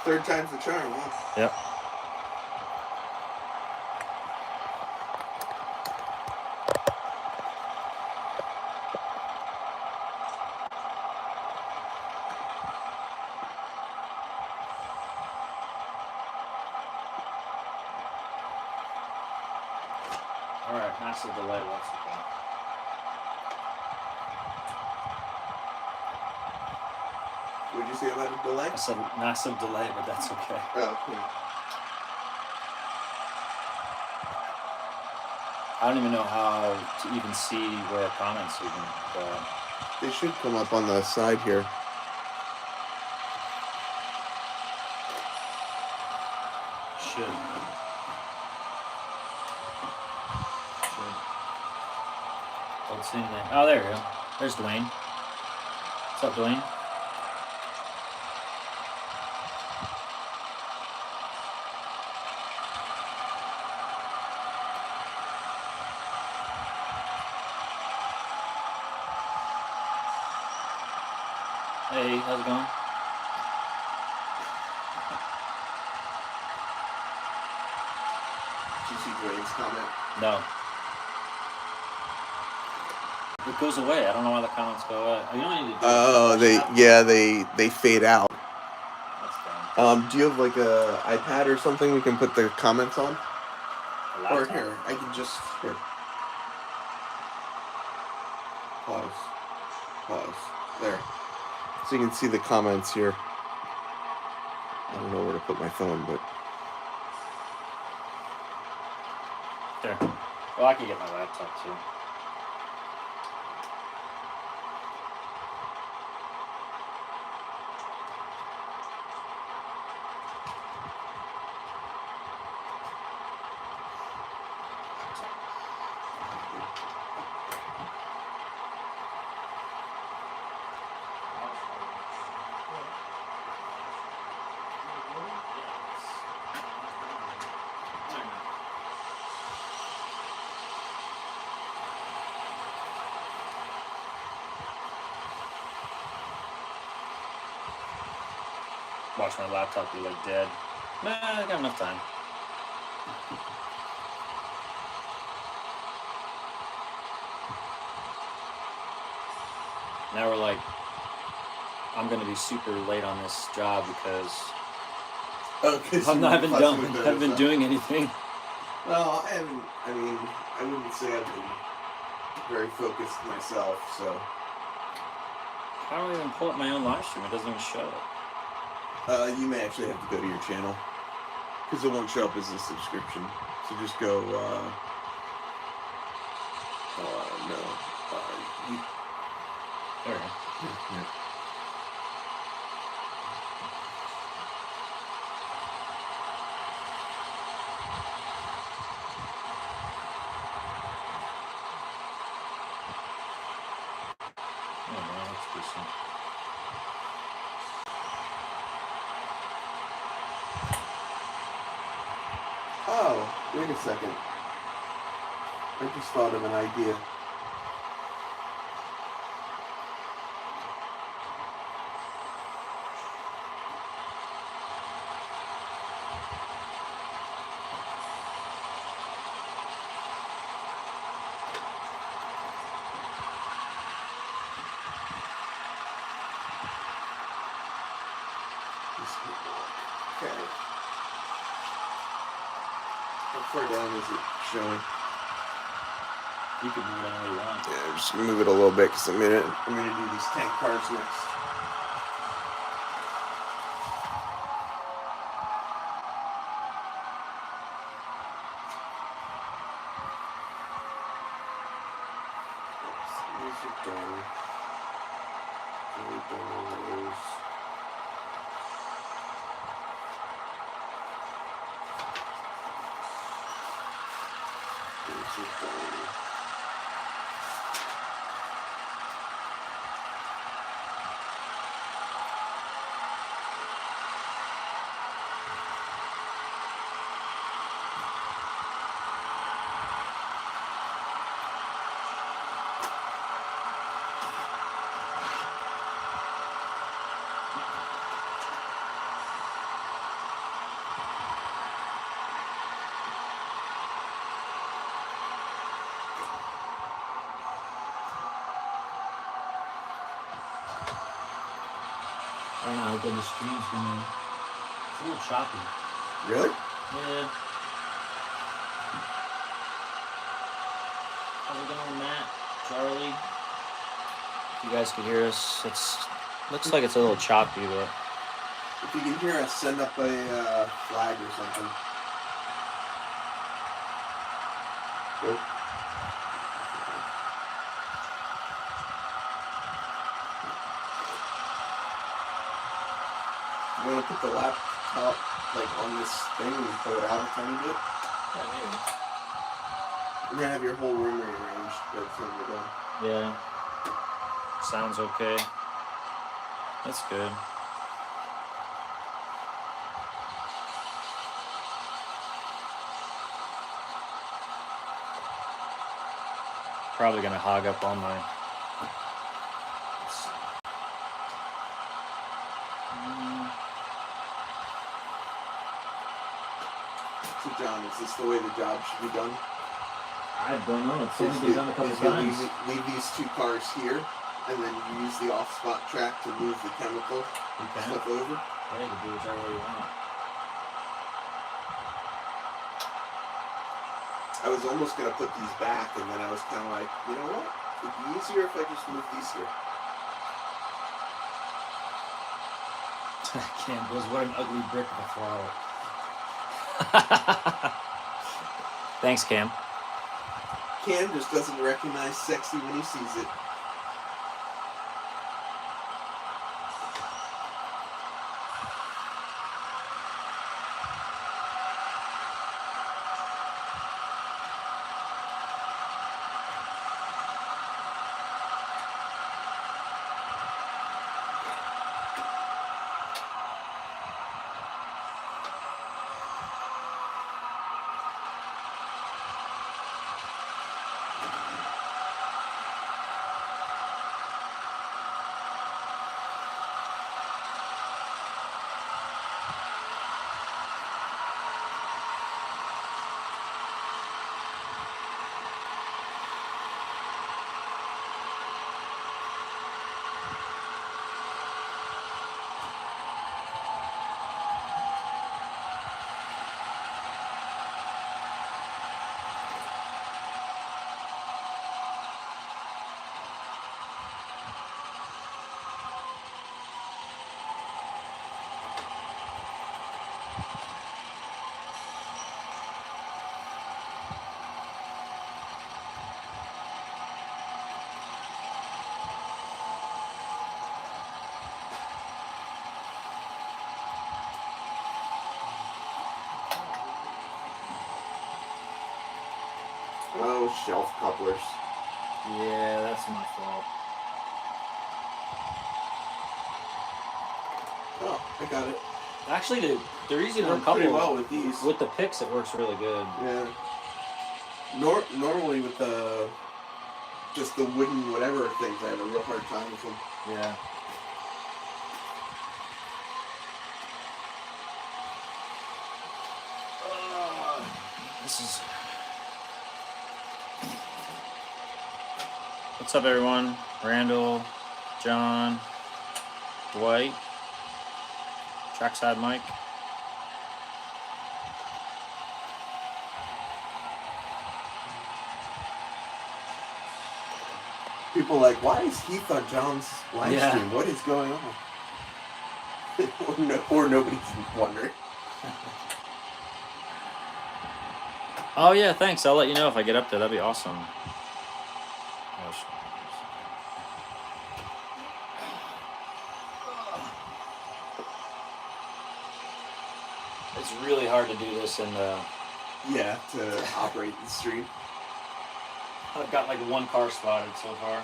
Third time's the charm, huh? Yep. All right, massive delay. What's the point? What did you say about a delay? I said massive delay, but that's okay. Oh, yeah. I don't even know how to even see where comments even go. They should come up on the side here. Should. Don't see anything. Oh, there you go. There's Dwayne. What's up, Dwayne? Hey, how's it going? Did you see Dwayne's comment? No. It goes away. I don't know why the comments go away. You don't need to do they fade out. That's dumb. Do you have like a iPad or something we can put the comments on? Or Laptop? here, I can just here. Pause. There. So you can see the comments here. I don't know where to put my phone, but There. Well, I can get my laptop too. Watch my laptop be like dead. Nah, I got enough time. Now we're like, I'm gonna be super late on this job because I haven't been doing anything. Well, I wouldn't say I've been very focused myself, so. How do I even pull up my own live stream? It doesn't even show it. You may actually have to go to your channel, because it won't show up as a subscription. So just go, There we go. Yeah. Oh, no, that's decent. Oh, wait a second. I just thought of an idea. Okay. How far down is it showing? You can move it anywhere you want. Yeah, just move it a little bit because I'm gonna do these tank cars next. These are done. Really done on those. These are done. I don't know how good the stream's gonna. It's a little choppy. Really? Yeah. How's it going, Matt? Charlie? If you guys can hear us, looks like it's a little choppy, but If you can hear us, send up a flag or something. Cool. You want to put the laptop like on this thing and pull it out a tiny bit? yeah, maybe. You're gonna have your whole room rearranged by the time you're done. Yeah. Sounds okay. That's good. Probably gonna hog up all my. So John, is this the way the job should be done? I don't know. It's only been done a couple Is you times. leave these two cars here, and then you use the off-spot track to move the chemical stuff over? Yeah, you can do whichever way you want. I was almost going to put these back, and then I was kind of like, you know what? It'd be easier if I just move these here. Cam goes, what an ugly brick of a throttle. Thanks, Cam. Cam just doesn't recognize sexy when he sees it. Oh, shelf couplers. Yeah, that's my fault. Oh, I got it. Actually, they're easy to Work pretty uncouple. well with these. With the picks, it works really good. Yeah. Normally with the just the wooden whatever things, I have a real hard time with them. Yeah. This is. What's up, everyone? Randall, John, Dwight, Trackside Mike. People are like, why is Heath on John's live Yeah. stream? What is going on? or nobody's wondering. Oh yeah, thanks. I'll let you know if I get up there. That'd be awesome. It's really hard to do this, and Yeah, to operate the stream. I've got like one car spotted so far.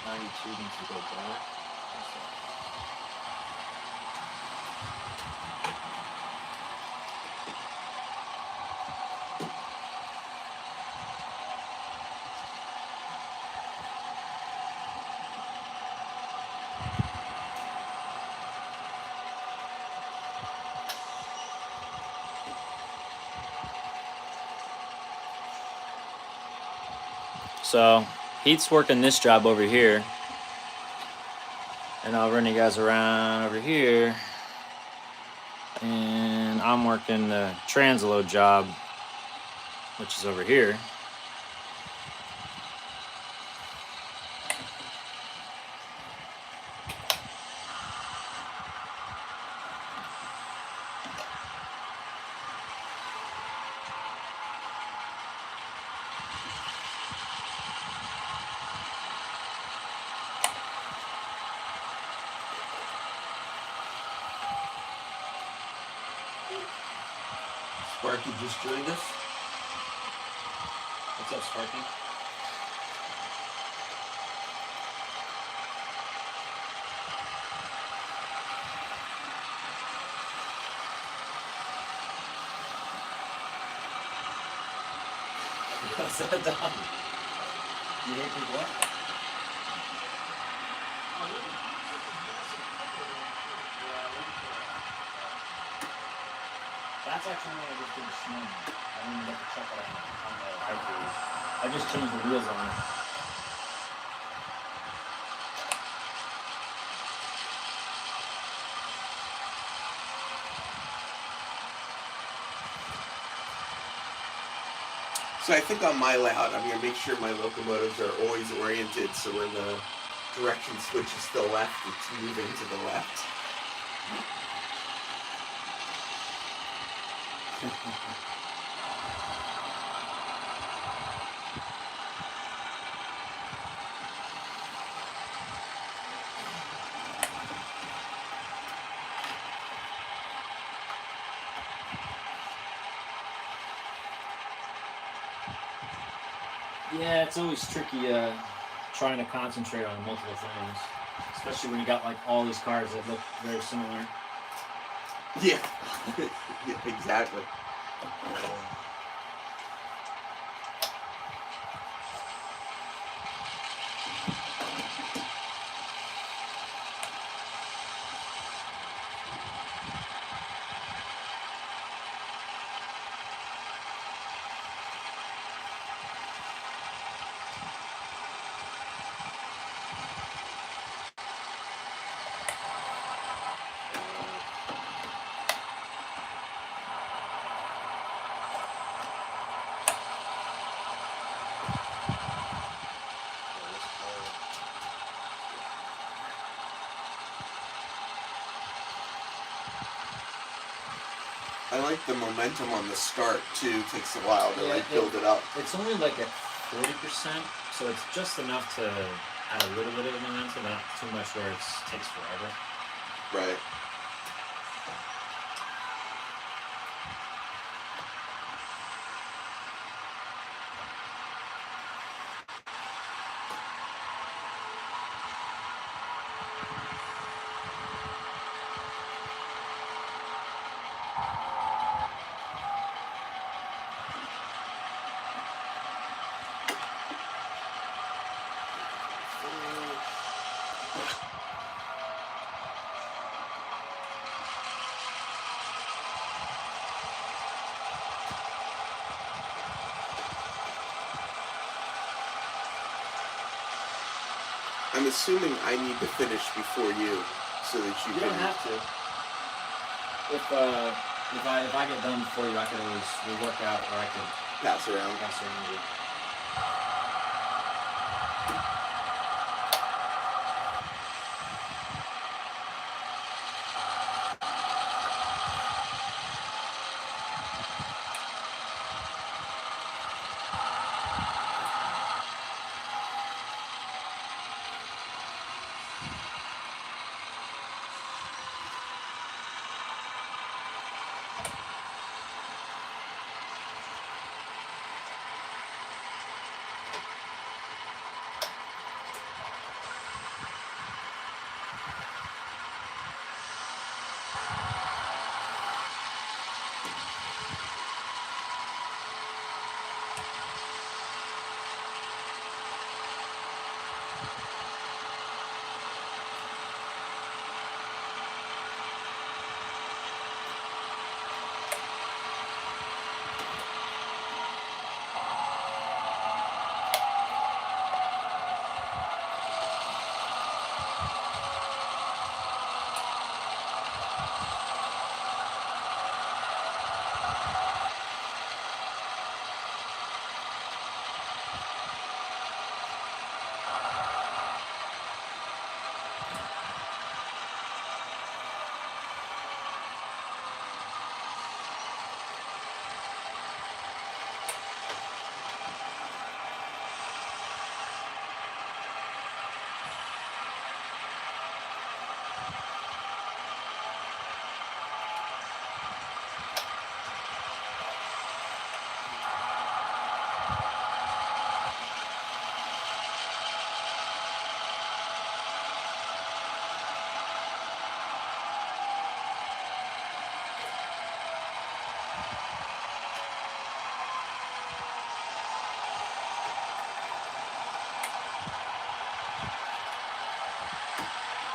92 needs to go back. So Heath's working this job over here. And I'll run you guys around over here. And I'm working the transload job, which is over here. Sparky just joined us. What's up, Sparky? What's that, Don? You hate people what? That's actually what I just did this morning. I didn't even get to check it on the iTunes. I just changed the wheels on it. So I think on my layout, I'm going to make sure my locomotives are always oriented, so when the direction switches to the left, it's moving to the left. Yeah, it's always tricky trying to concentrate on multiple things, especially when you got like all these cars that look very similar. Yeah, yeah, exactly. I like the momentum on the start too. It takes a while to build it up. It's only like at 40%, so it's just enough to add a little bit of momentum, but not too much where it takes forever. Right. I'm assuming I need to finish before you, so that you You can. don't have to. If I get done before you, I can always rework out, or I can pass around. you.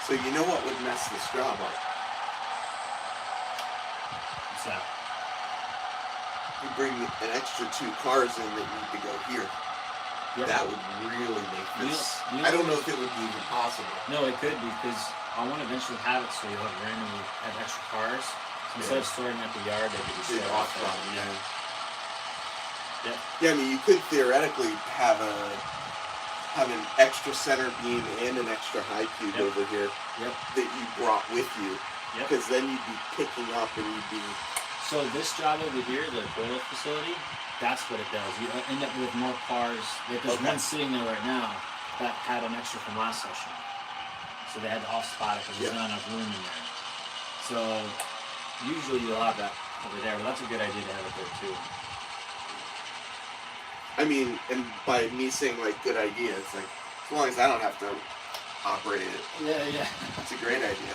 So you know what would mess this job up? What's that? You bring an extra 2 cars in that need to go here. Yep. That would really make this. Neil I don't know if it would be even possible. No, it could be, because I want to eventually have it so you have randomly have extra cars. So instead of storing them at the yard, they could be Big stored off off problem, there. yeah. Yep. Yeah, I mean, you could theoretically have an extra center beam and an extra high cube Yep. over here Yep. that you brought with you, Yep. because then you'd be picking up and you'd be. So this job over here, the toilet facility, that's what it does. You end up with more cars. Like there's Okay. one sitting there right now that had an extra from last session. So they had to off-spot it because there's not enough room in there. So usually you'll have that over there, but that's a good idea to have it there too. I mean, and by me saying like good idea, it's like as long as I don't have to operate it, Yeah. it's a great idea.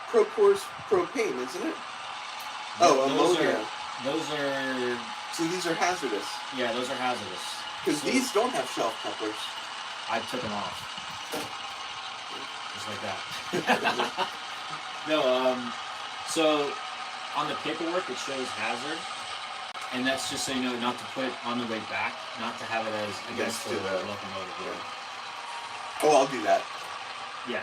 Procore's propane, isn't it? Oh, ammonia. Those are, So these are hazardous. yeah, those are hazardous. Because So these don't have shelf couplers. I took them off. Just like that. No, so on the paperwork it shows hazard, and that's just so you know not to put it on the way back, not to have it as against the locomotive. Yeah. Oh, I'll do that. Yeah.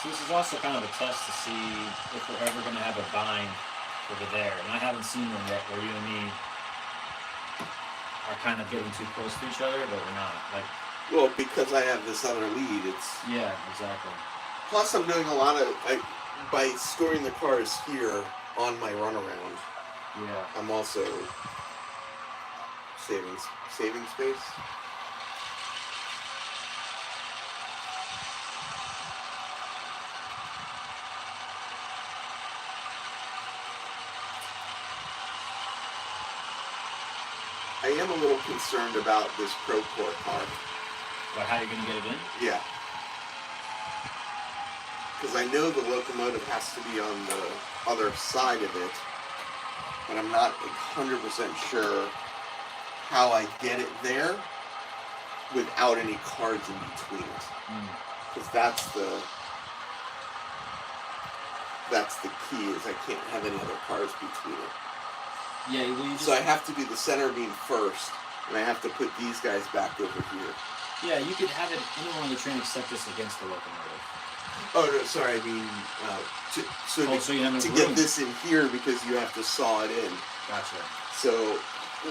So this is also kind of a test to see if we're ever going to have a bind over there. And I haven't seen one yet where you and me are kind of getting too close to each other, but we're not. Like, Well, because I have this other lead, it's. yeah, exactly. Plus, I'm doing a lot of. By storing the cars here on my runaround, Yeah. I'm also saving space. I am a little concerned about this Procore car. But how are you going to get it in? Yeah. Because I know the locomotive has to be on the other side of it, but I'm not 100% sure how I get it there without any cars in between it. Because that's the key, is I can't have any other cars between it. Yeah, well, you just, So I have to do the center beam first, and I have to put these guys back over here. yeah, you could have it anywhere on the train except just against the locomotive. Oh, no, sorry, I mean, So you have to enough get room. this in here because you have to saw it in. Gotcha. So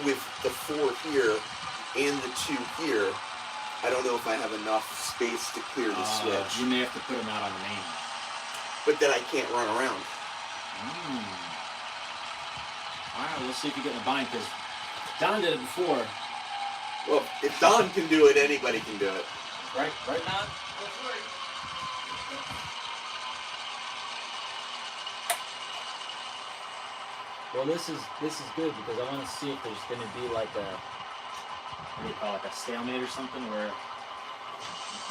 with the 4 here and the 2 here, I don't know if I have enough space to clear the switch. You may have to put them out on the main. But then I can't run around. Alright, let's see if you get in a bind, because Don did it before. Well, if Don can do it, anybody can do it. Right, Don? That's right. Well, this is good because I want to see if there's going to be like a, what do you call it, like a stalemate or something where,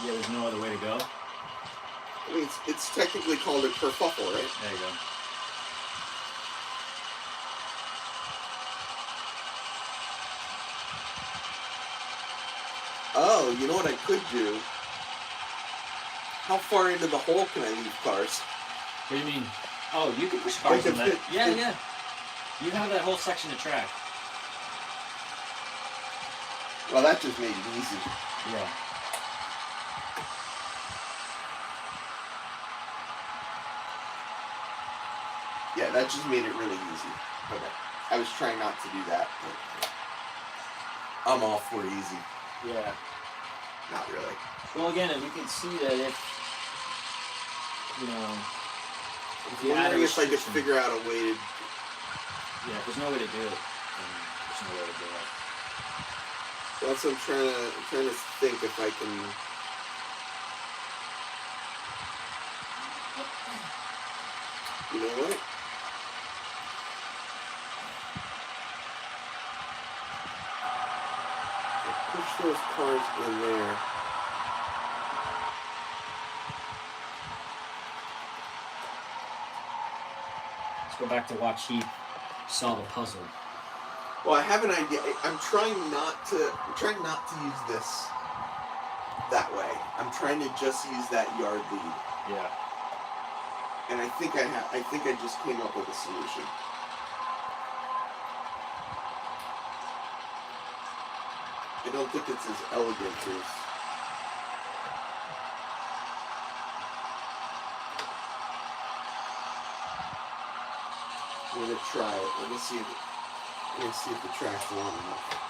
yeah, there's no other way to go. I mean, it's technically called a kerfuffle, right? There you go. Oh, you know what I could do? How far into the hole can I leave cars? What do you mean? Oh, you can push cars Like in if that. it- Yeah, if- yeah. You have that whole section of track. Well, that just made it easy. Yeah. Yeah, that just made it really easy. Okay. I was trying not to do that, but I'm all for easy. Yeah. Not really. Well, again, we can see that if, you know, if I'm you add a wondering if I could restriction. figure out a way to Yeah, if there's no way to do it, then there's no way to do it. That's what I'm trying to think if I can. You know what? Push those cars in there. Let's go back to watch Heath solve a puzzle. Well, I have an idea. I'm trying not to use this that way. I'm trying to just use that yard lead. Yeah. And I think I just came up with a solution. I don't think it's as elegant as. I'm gonna try it. Let me see if the track's long enough.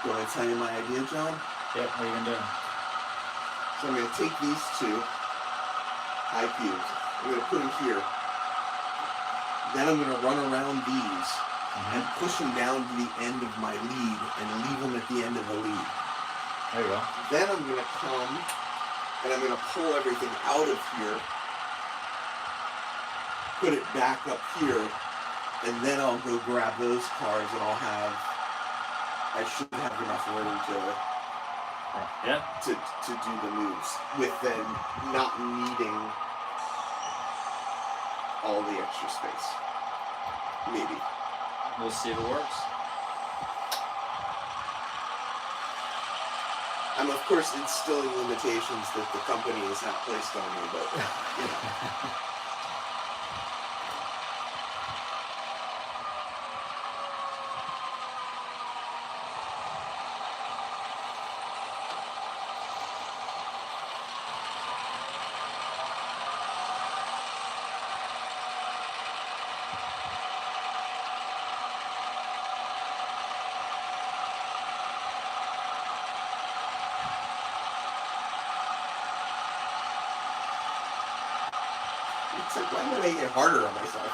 Do you want to tell you my idea, John? Yep, what are you going to do? So I'm going to take these two high cubes. I'm going to put them here. Then I'm going to run around these and push them down to the end of my lead and leave them at the end of the lead. There you go. Then I'm going to come and I'm going to pull everything out of here, put it back up here, and then I'll go grab those cars and I should have enough room to do the moves with then not needing all the extra space. Maybe. We'll see if it works. I'm of course instilling limitations that the company has not placed on me, but you know. It's like, why am I making it harder on myself?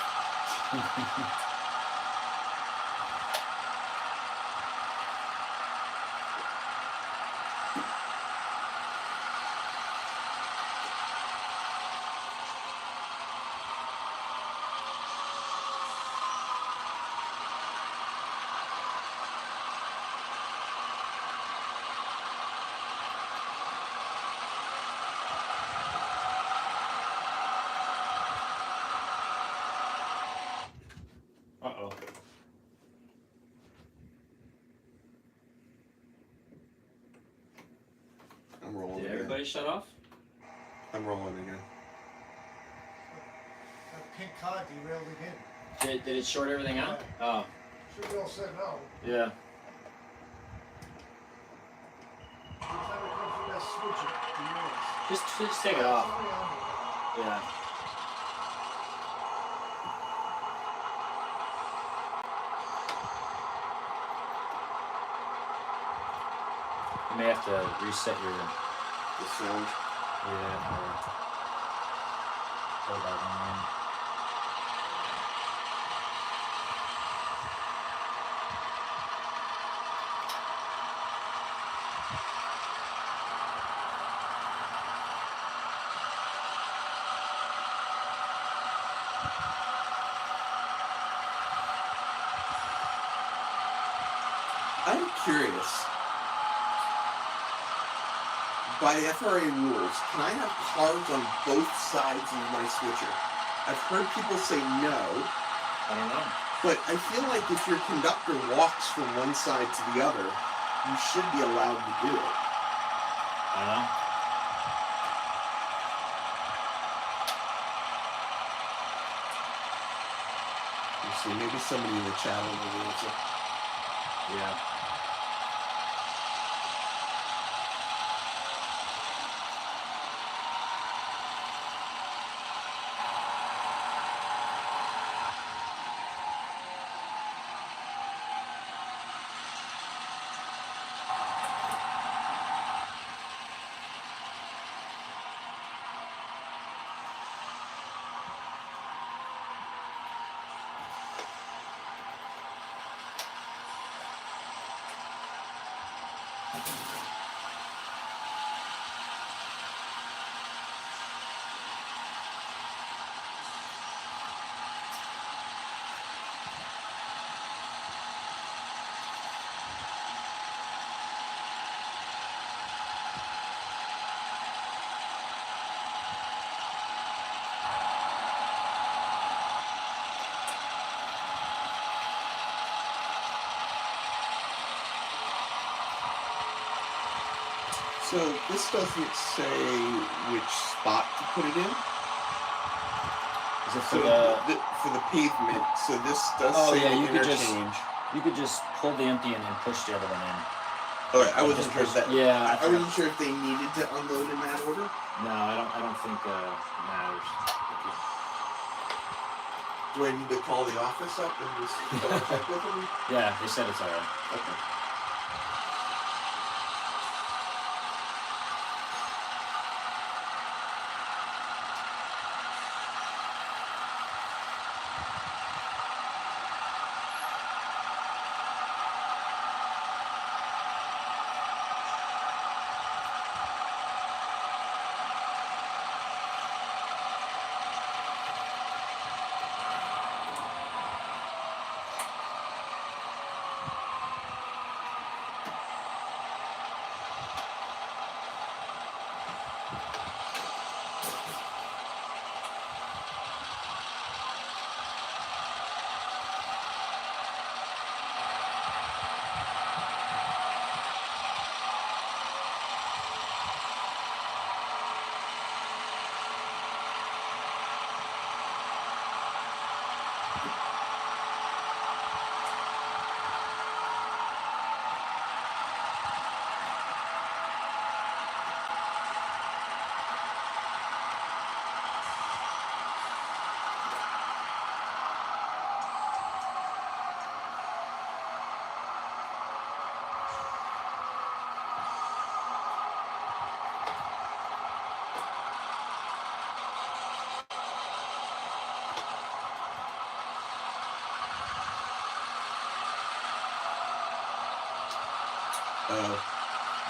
Uh-oh. I'm rolling Did again. everybody shut off? I'm rolling again. That pink car derailed again. Did it short everything out? Oh. Should be all set now. Yeah. Every time it comes from that switch, it derails. Just take it It's off. only on there. Yeah. You may have to reset your The sound. or go back online. I'm curious. By FRA rules, can I have cars on both sides of my switcher? I've heard people say no, I don't know. but I feel like if your conductor walks from one side to the other, you should be allowed to do it. I don't know. You see, maybe somebody in the chat will know the answer. Yeah. So this doesn't say which spot to put it in. Is it So for for the pavement. So this does Oh, say yeah, you could interchange. you could just pull the empty and then push the other one in. Okay, I wasn't Just sure if push- that. yeah, I wasn't sure if they needed to unload in that order. No, I don't think it matters. Do I need to call the office up and just double check with them? Yeah, they said it's alright. Okay.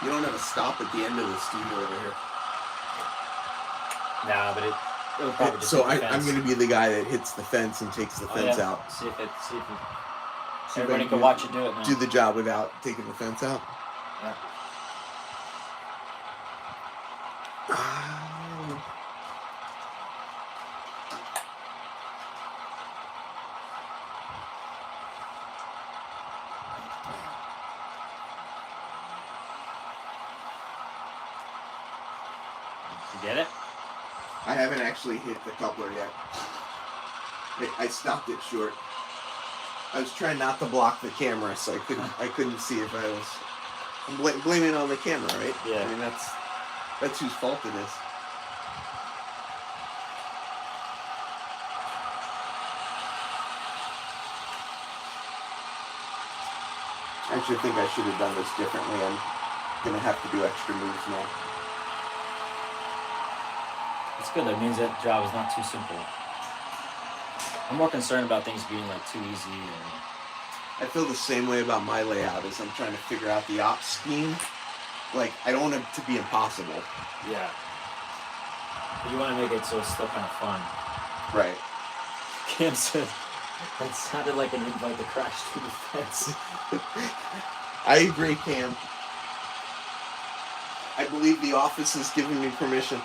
You don't have a stop at the end of the studio over here. Nah, but it'll probably just So hit the I'm fence. going to be the guy that hits the fence and takes the fence yeah. out. See if it See if I everybody can watch you do it now. Do the job without taking the fence out. Yeah. You get it? I haven't actually hit the coupler yet. I stopped it short. I was trying not to block the camera, so I couldn't see if I was. I'm blaming it on the camera, right? Yeah. I mean that's whose fault it is. I actually think I should have done this differently. I'm gonna have to do extra moves now. It's good. That means that job is not too simple. I'm more concerned about things being like too easy and. I feel the same way about my layout as I'm trying to figure out the ops scheme. Like, I don't want it to be impossible. Yeah. But you want to make it so it's still kind of fun. Right. Cam said that sounded like an invite to crash through the fence. I agree, Cam. I believe the office has given me permission.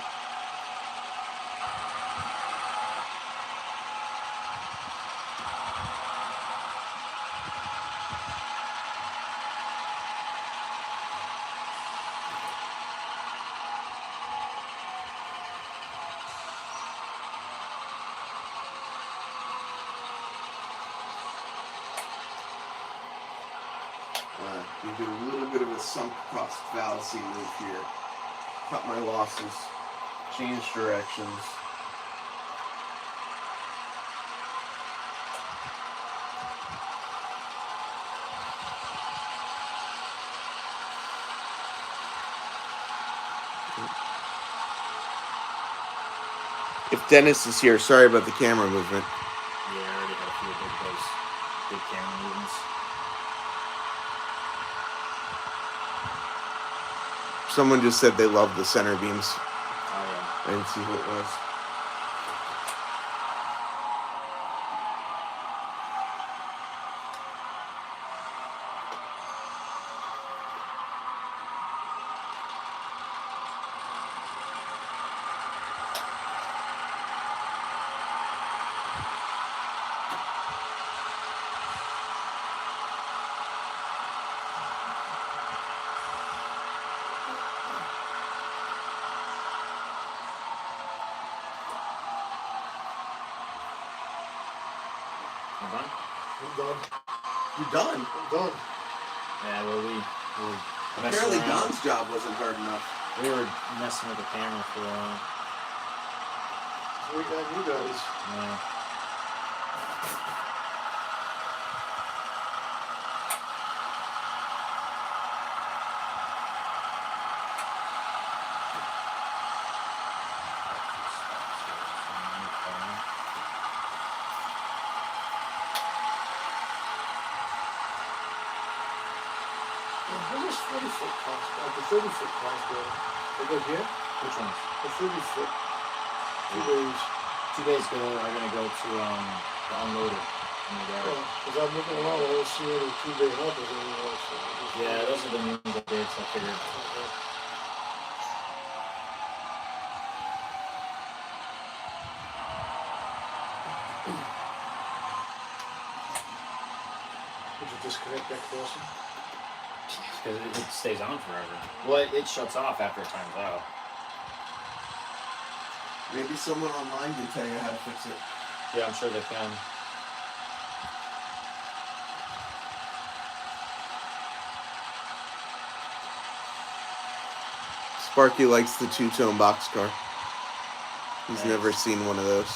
gonna do a little bit of a sunk cost fallacy move here. Cut my losses, change directions. If Dennis is here, sorry about the camera movement. Yeah, I already had a few big camera movements. Someone just said they love the center beams. Oh yeah. I didn't see who it was. I'm done? I'm done. You done? I'm done. Yeah, well, we were messing Apparently around. Don's job wasn't hard enough. We were messing with the camera for a while. So we got you guys. Yeah. What is 40-foot cons? The 30-foot cons go. They go here? Which ones? The 30-foot. 2 days. 2 days ago, I'm gonna go to the unloader in the garage. Because I'm looking around, I don't see any 2-day helpers anymore. So I just- Yeah, those are the new dates. I figured. Okay. Did you disconnect that crossing? Because it stays on forever. Well, it shuts off after it times out. Maybe someone online can tell you how to fix it. Yeah, I'm sure they can. Sparky likes the two-tone boxcar. He's Nice. never seen one of those.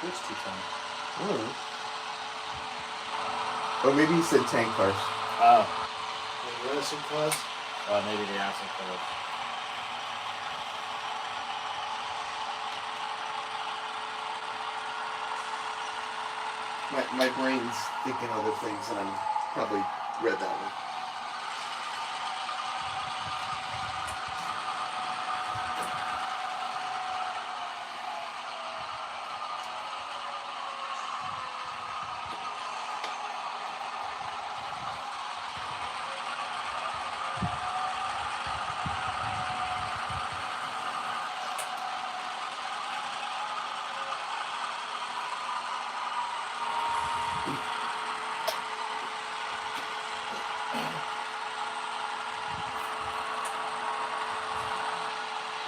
Which two-tone? Or maybe he said tank cars. Oh, The racing cars? maybe the acid color. My brain's thinking other things, and I'm probably read that one.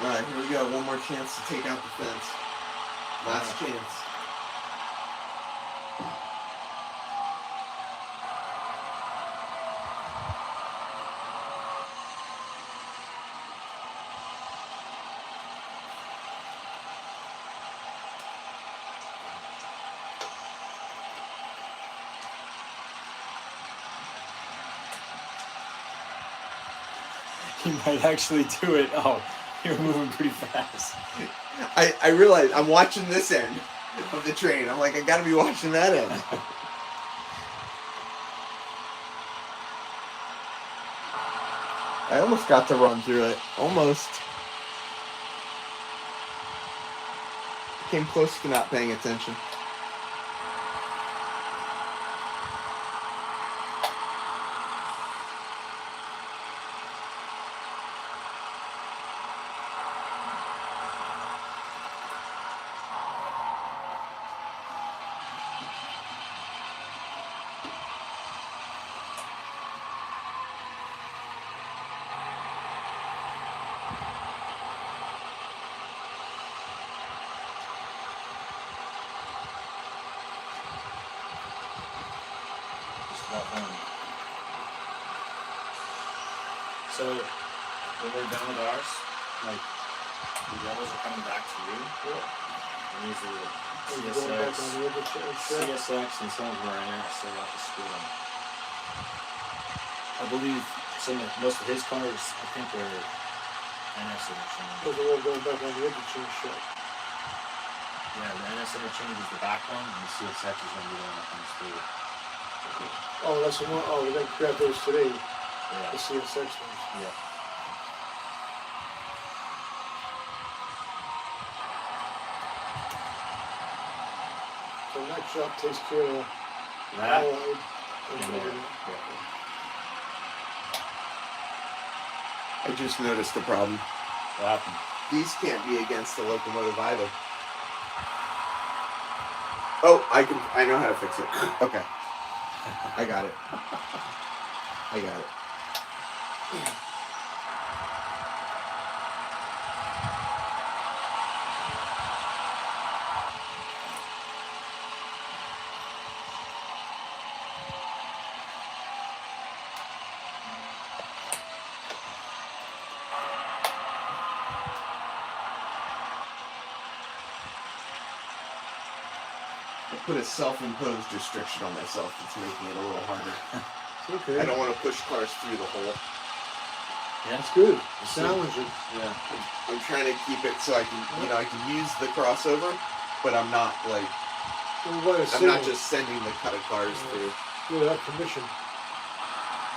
Alright, here we go. One more chance to take out the fence. Last chance. You might actually do it. Oh, you're moving pretty fast. I realize I'm watching this end of the train. I'm like, I gotta be watching that end. I almost got to run through it. Almost. Came close to not paying attention. So when we're done with ours, like the yellows are coming back to you. Yeah. And these are the You're going back on the other side. CSX and some of them are in there. I still have to screw them. I believe most of his cars, I think, are NS interchange. Because they're all going back on the interchange shop. Yeah, the NS interchange is the back one, and the CSX is going to be the one that comes through. Oh, that's the one. Oh, we're going to grab those today. Yeah. The CSX ones. Yeah. So that shop takes care of That? Allied and And there. everything. Yeah. I just noticed the problem. What happened? These can't be against the locomotive either. Oh, I know how to fix it. Okay. I got it. I got it. I put a self-imposed restriction on myself that's making it a little harder. Okay. I don't want to push cars through the hole. Yeah. That's good. It's Challenging. Yeah. I'm trying to keep it so I can, I can use the crossover, but I'm not like, I'm not just sending the cut of cars through. You have permission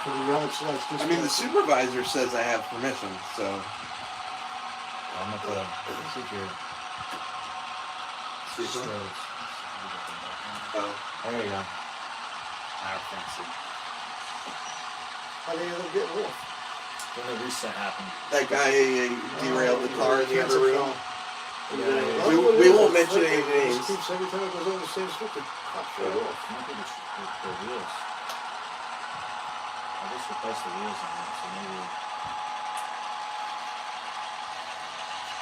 for the Alex lights. I mean, the supervisor says I have permission, so. I'm going to put see if you're strobes. Oh. There you go. Our fancy. How do you end up getting off? When the reset happened. That guy derailed the car in the other room. Yeah. We won't mention any names. Keeps every time it goes over the same script, it pops right off. Might be the wheels. I just replaced the wheels on it, so maybe.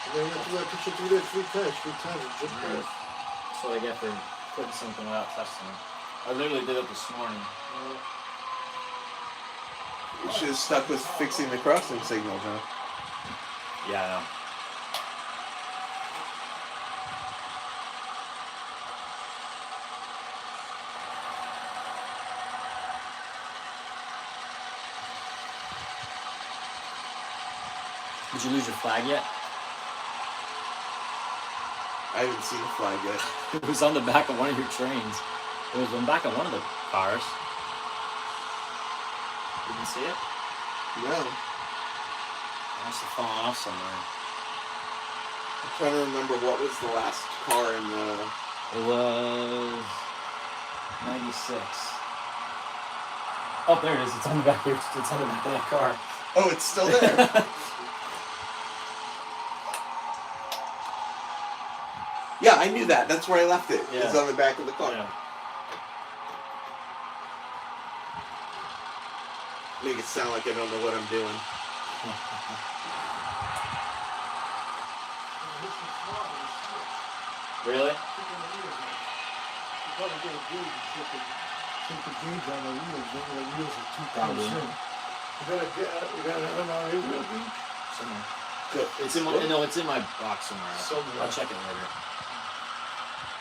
And then you have to let picture do that three times, it just goes. That's what I get for putting something without testing it. I literally did it this morning. You should have stuck with fixing the crossing signals, huh? Yeah, I know. Did you lose your flag yet? I haven't seen the flag yet. It was on the back of one of your trains. It was on the back of one of the cars. You didn't see it? No. It must have fallen off somewhere. I'm trying to remember what was the last car in the... It was 96. Oh, there it is. It's on the back here. It's on the back of that car. Oh, it's still there. Yeah, I knew that. That's where I left it. Yeah. It's on the back of the car. Yeah. Make it sound like I don't know what I'm doing. Really? You probably get a gauge and check the gauge on the wheels. Maybe the wheels are too Probably. close in. You got an MRA wheel gauge? Somewhere. Good. It's in my, no, it's in my box somewhere. Somewhere. I'll check it later.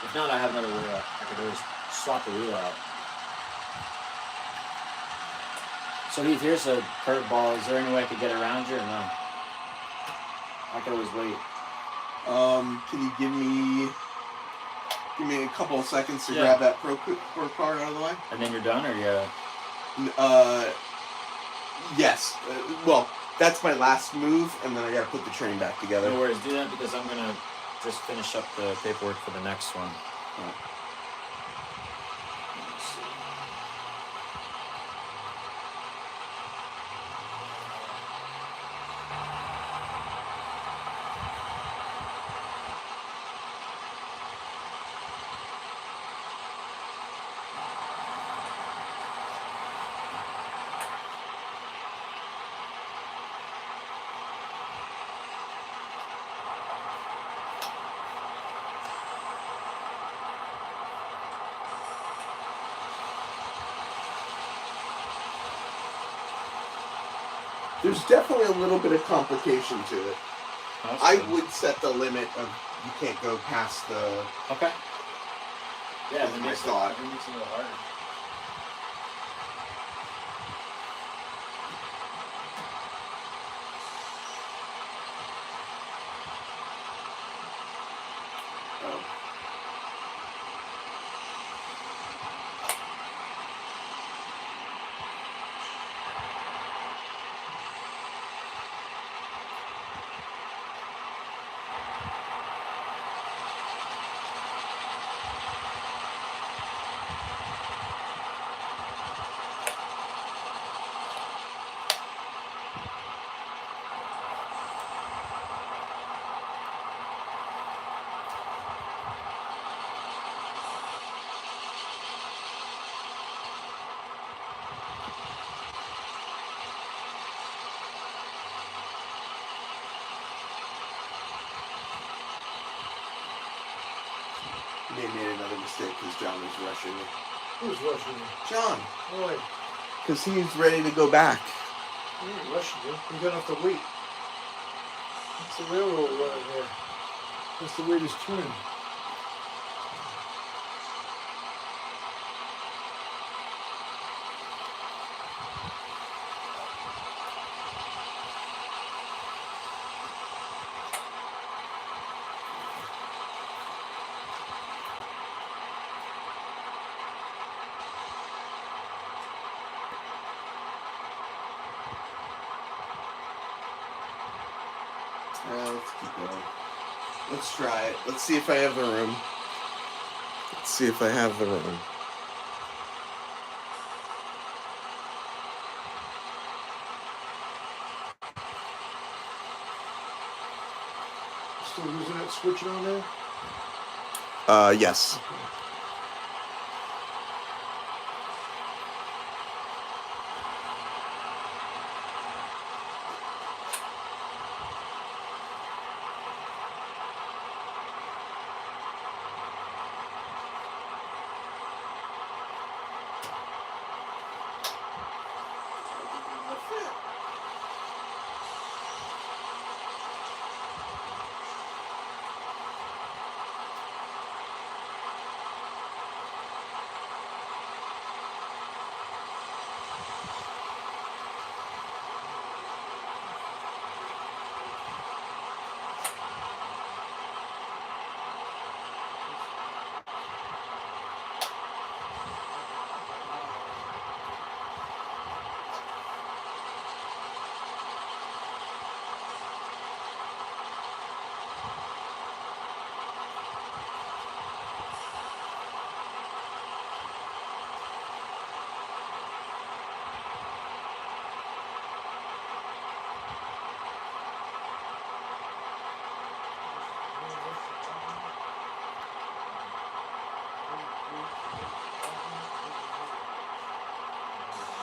If not, I have another wheel. I could always swap the wheel out. So Heath, here's a curveball. Is there any way I could get around you or no? I could always wait. Can you give me a couple of seconds to Yeah. grab that pro card out of the way? And then you're done, or you? Yes. Well, that's my last move, and then I gotta put the train back together. No worries. Do that because I'm gonna just finish up the paperwork for the next one. Alright. Let's see. there's definitely a little bit of complication to it. That's I good. would set the limit of you can't go past the. Okay. Yeah, That's that my makes thought. It makes it a little harder. Oh. They made another mistake because John was rushing me. Who's rushing you? John, Why? because he's ready to go back. He ain't rushing you. You're gonna have to wait. It's the railroad running there. That's the way this turn. Let's keep going. Let's try it. Let's see if I have the room. Let's see if I have the room. Still using that switch on there? Yes.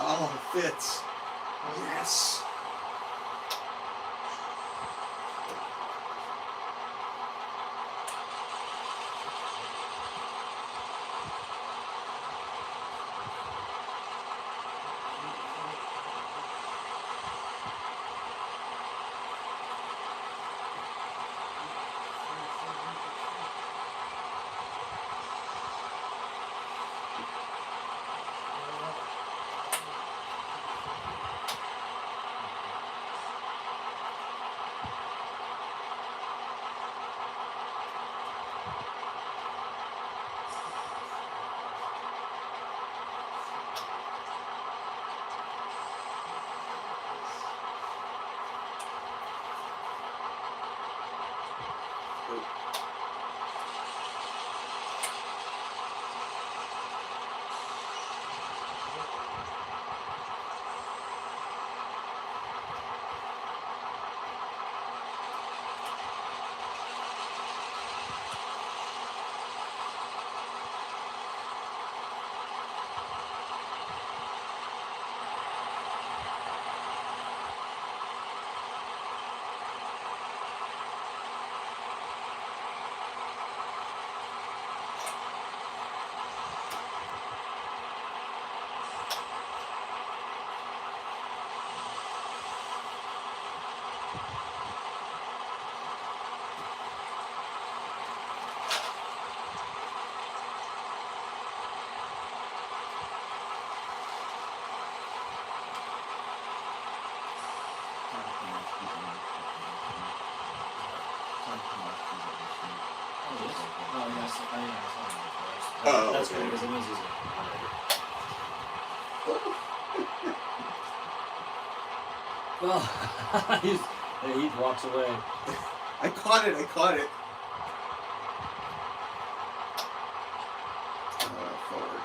Oh, it fits. Yes. Oh, that's okay. good because it means he's well, Heath walks away. I caught it. Forward.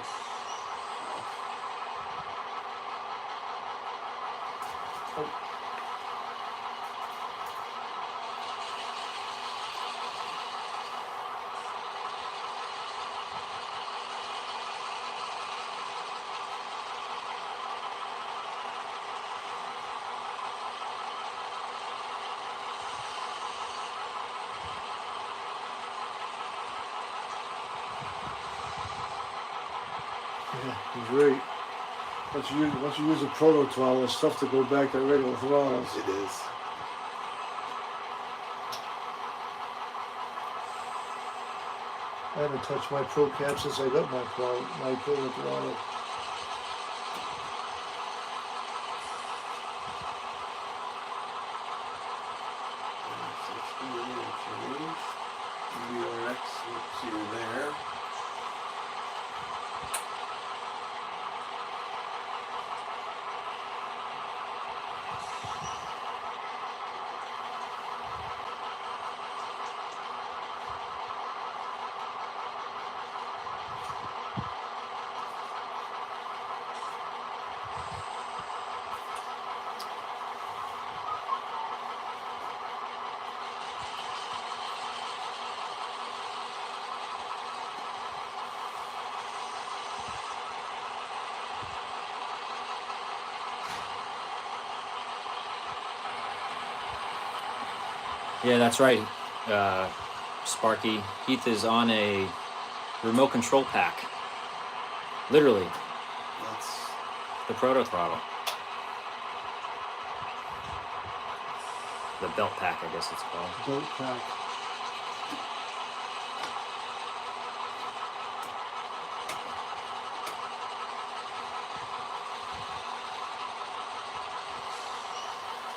Yeah, he's right. Once you use a proto throttle, it's tough to go back to regular throttles. It is. I haven't touched my pro cap since I got my proto throttle. WRX, see you there. Yeah, that's right. Sparky, Heath is on a remote control pack. Literally, That's the proto throttle. The belt pack, I guess it's called. Belt pack.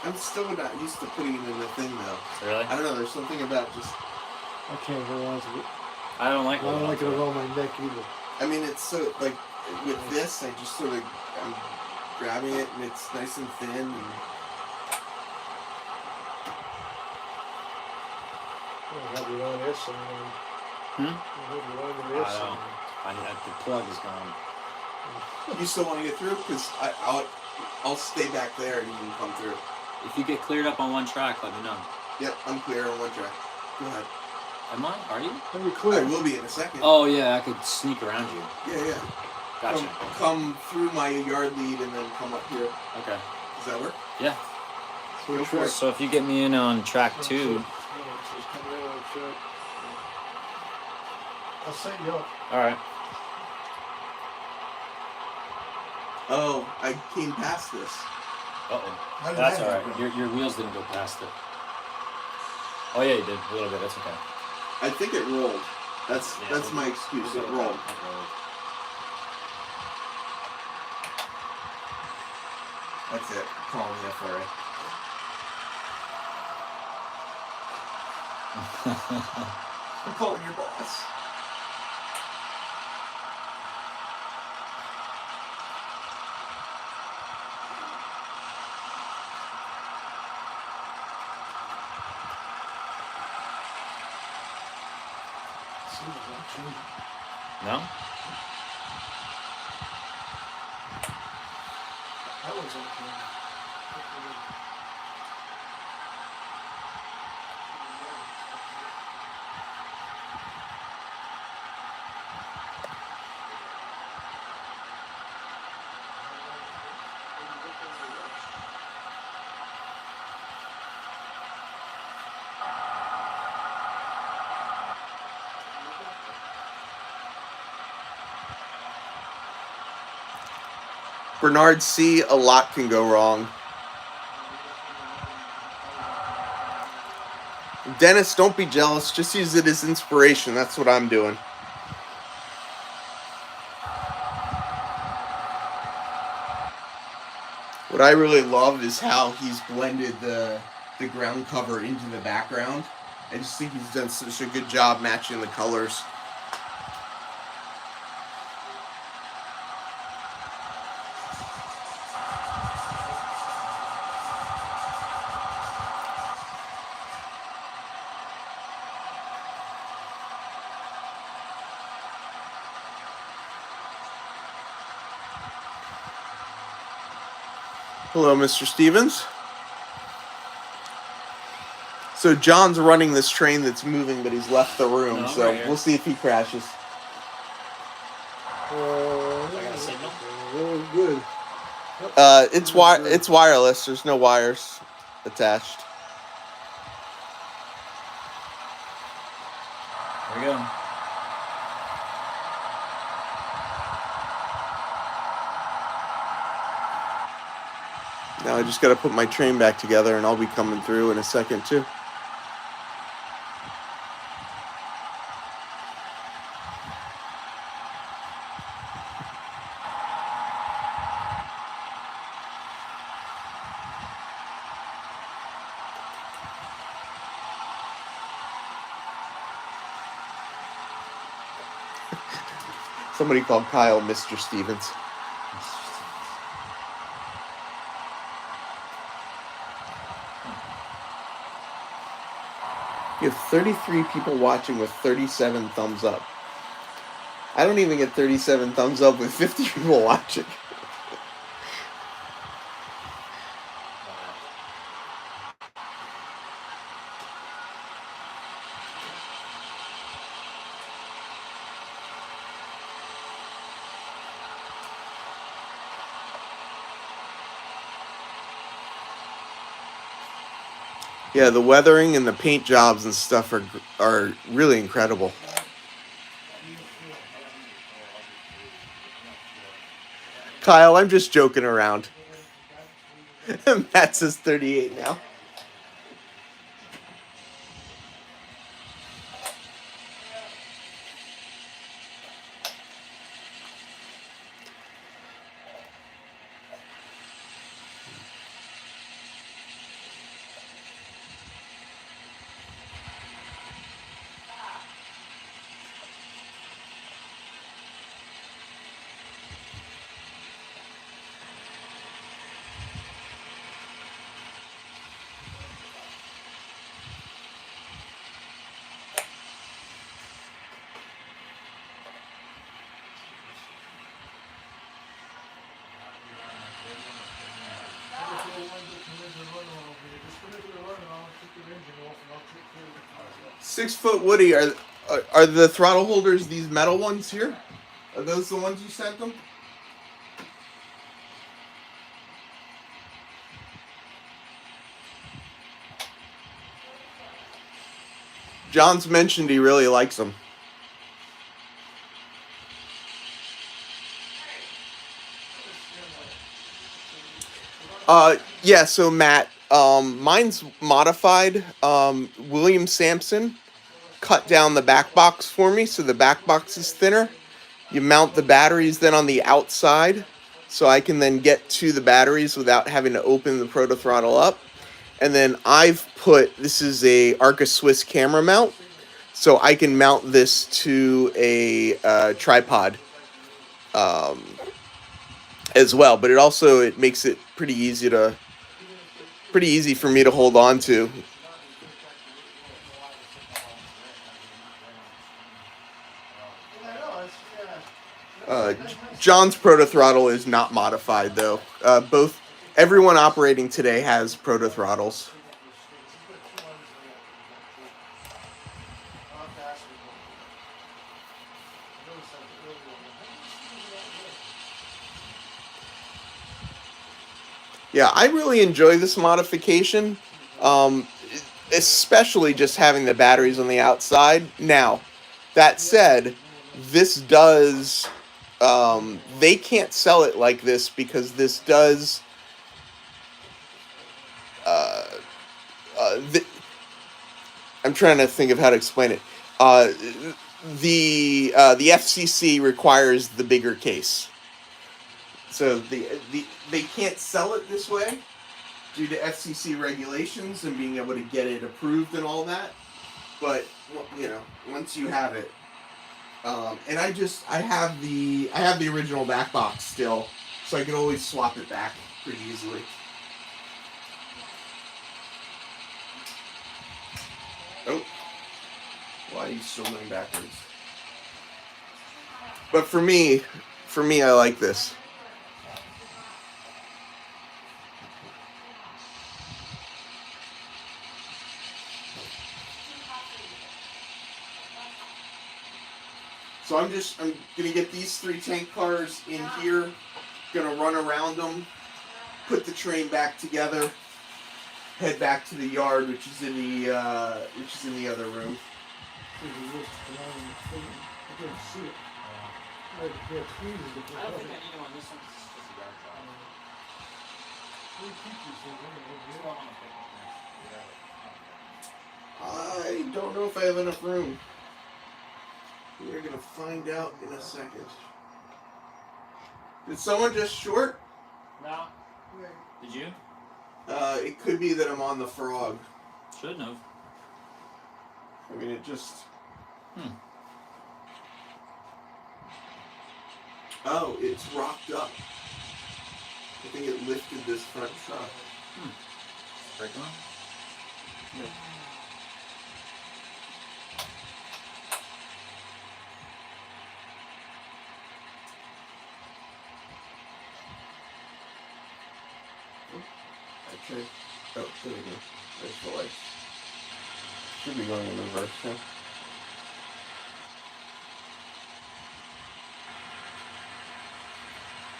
I'm still not used to putting it in the thing though. Really? I don't know. There's something about just. I can't hold on to it. I don't like I don't like it around my neck either. I mean, it's so like with this, I just sort of I'm grabbing it and it's nice and thin. And I'll have you on this and Hmm? I'll have you on this. The plug is gone. you still want to get through? Because I'll stay back there and you can come through. If you get cleared up on one track, let me know. Yep, I'm clear on one track. Go ahead. Am I? Are you? Let me I clear. will be in a second. Oh yeah, I could sneak around you. Yeah. Gotcha. Come through my yard lead and then come up here. Okay. Does that work? Yeah. Go for it. So if you get me in on track 2, I'll set you up. all right. Oh, I came past this. Uh oh. How did That's that all right. happen? Your wheels didn't go past it. Oh yeah, you did a little bit. That's okay. I think it rolled. That's Yeah, my excuse. It rolled. That's it. Call me FRA. I'm calling your boss. No? That was okay. Bernard C., a lot can go wrong. Dennis, don't be jealous. Just use it as inspiration. That's what I'm doing. What I really love is how he's blended the ground cover into the background. I just think he's done such a good job matching the colors. Hello, Mr. Stevens. So John's running this train that's moving, but he's left the room. No, I'm so right here. we'll see if he crashes. I got a signal. Very good. It's wireless. There's no wires attached. There we go. Now I just got to put my train back together, and I'll be coming through in a second too. Somebody called Kyle Mr. Stevens. You have 33 people watching with 37 thumbs up. I don't even get 37 thumbs up with 50 people watching. Yeah, the weathering and the paint jobs and stuff are really incredible. Kyle, I'm just joking around. Matt says 38 now. Six-foot Woody, are the throttle holders these metal ones here? Are those the ones you sent them? John's mentioned he really likes them. Yeah, so Matt, mine's modified. William Sampson cut down the back box for me, so the back box is thinner. You mount the batteries then on the outside, so I can then get to the batteries without having to open the proto throttle up. And then this is a Arca Swiss camera mount, so I can mount this to a tripod as well. But it makes it pretty easy for me to hold on to. John's proto throttle is not modified though. Everyone operating today has proto throttles. Yeah, I really enjoy this modification, especially just having the batteries on the outside. Now, that said, this does. They can't sell it like this because this does. I'm trying to think of how to explain it. The FCC requires the bigger case, so they can't sell it this way due to FCC regulations and being able to get it approved and all that. But you know, once you have it, and I have the original back box still, so I can always swap it back pretty easily. Oh, why are you still going backwards? But for me, I like this. So I'm gonna get these 3 tank cars in here, gonna run around them, put the train back together, head back to the yard, which is in the other room. I didn't see it. Right, yeah, trees is the I don't think I need them on this one because it's just a yard job. Just go on a picnic bench, whatever. I don't know if I have enough room. We're gonna find out in a second. Did someone just short? No. Did you? It could be that I'm on the frog. Shouldn't have. I mean, it just. Oh, it's rocked up. I think it lifted this front truck. Break them? Yeah. Okay. Oh, there we go. There's the lights. Should be going in reverse now.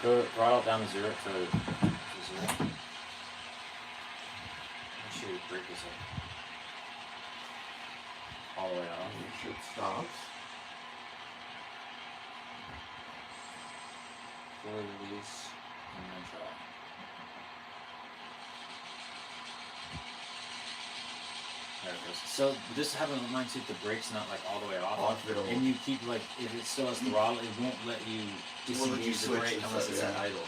Go throttle down to 0 to 0. Make sure your brake is all the way off. Make sure it stops. Fully release and then try. There it goes. So just have in mind too, the brake's not like all the way off. And you keep like, if it still has throttle, it won't let you disengage the brake unless it's in idle.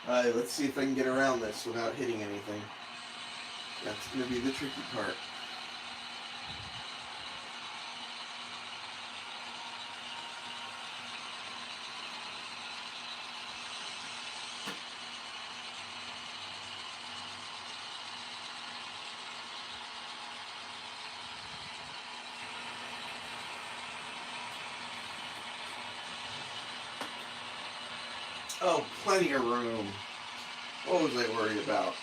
Alright, let's see if I can get around this without hitting anything. That's going to be the tricky part. Oh, plenty of room. What was I worried about?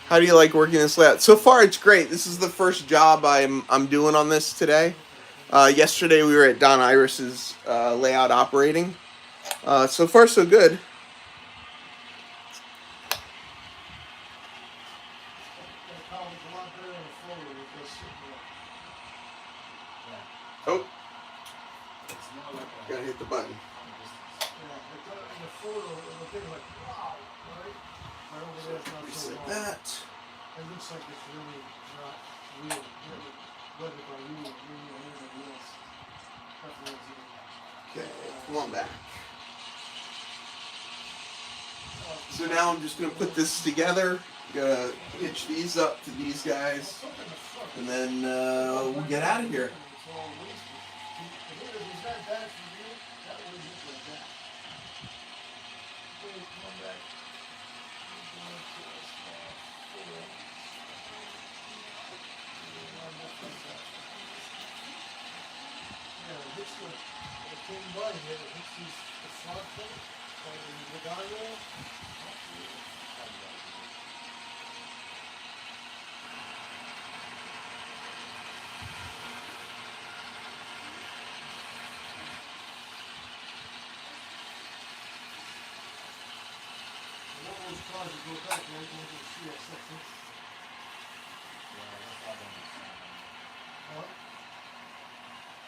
How do you like working this layout? So far, it's great. This is the first job I'm doing on this today. Yesterday, we were at Don Iris's layout operating. So far, so good. Oh. Gotta hit the button. Reset that. It looks like it's really not real. Whether by real or anything else. Okay, come on back. So now I'm just gonna put this together. Gonna hitch these up to these guys, and then we'll get out of here.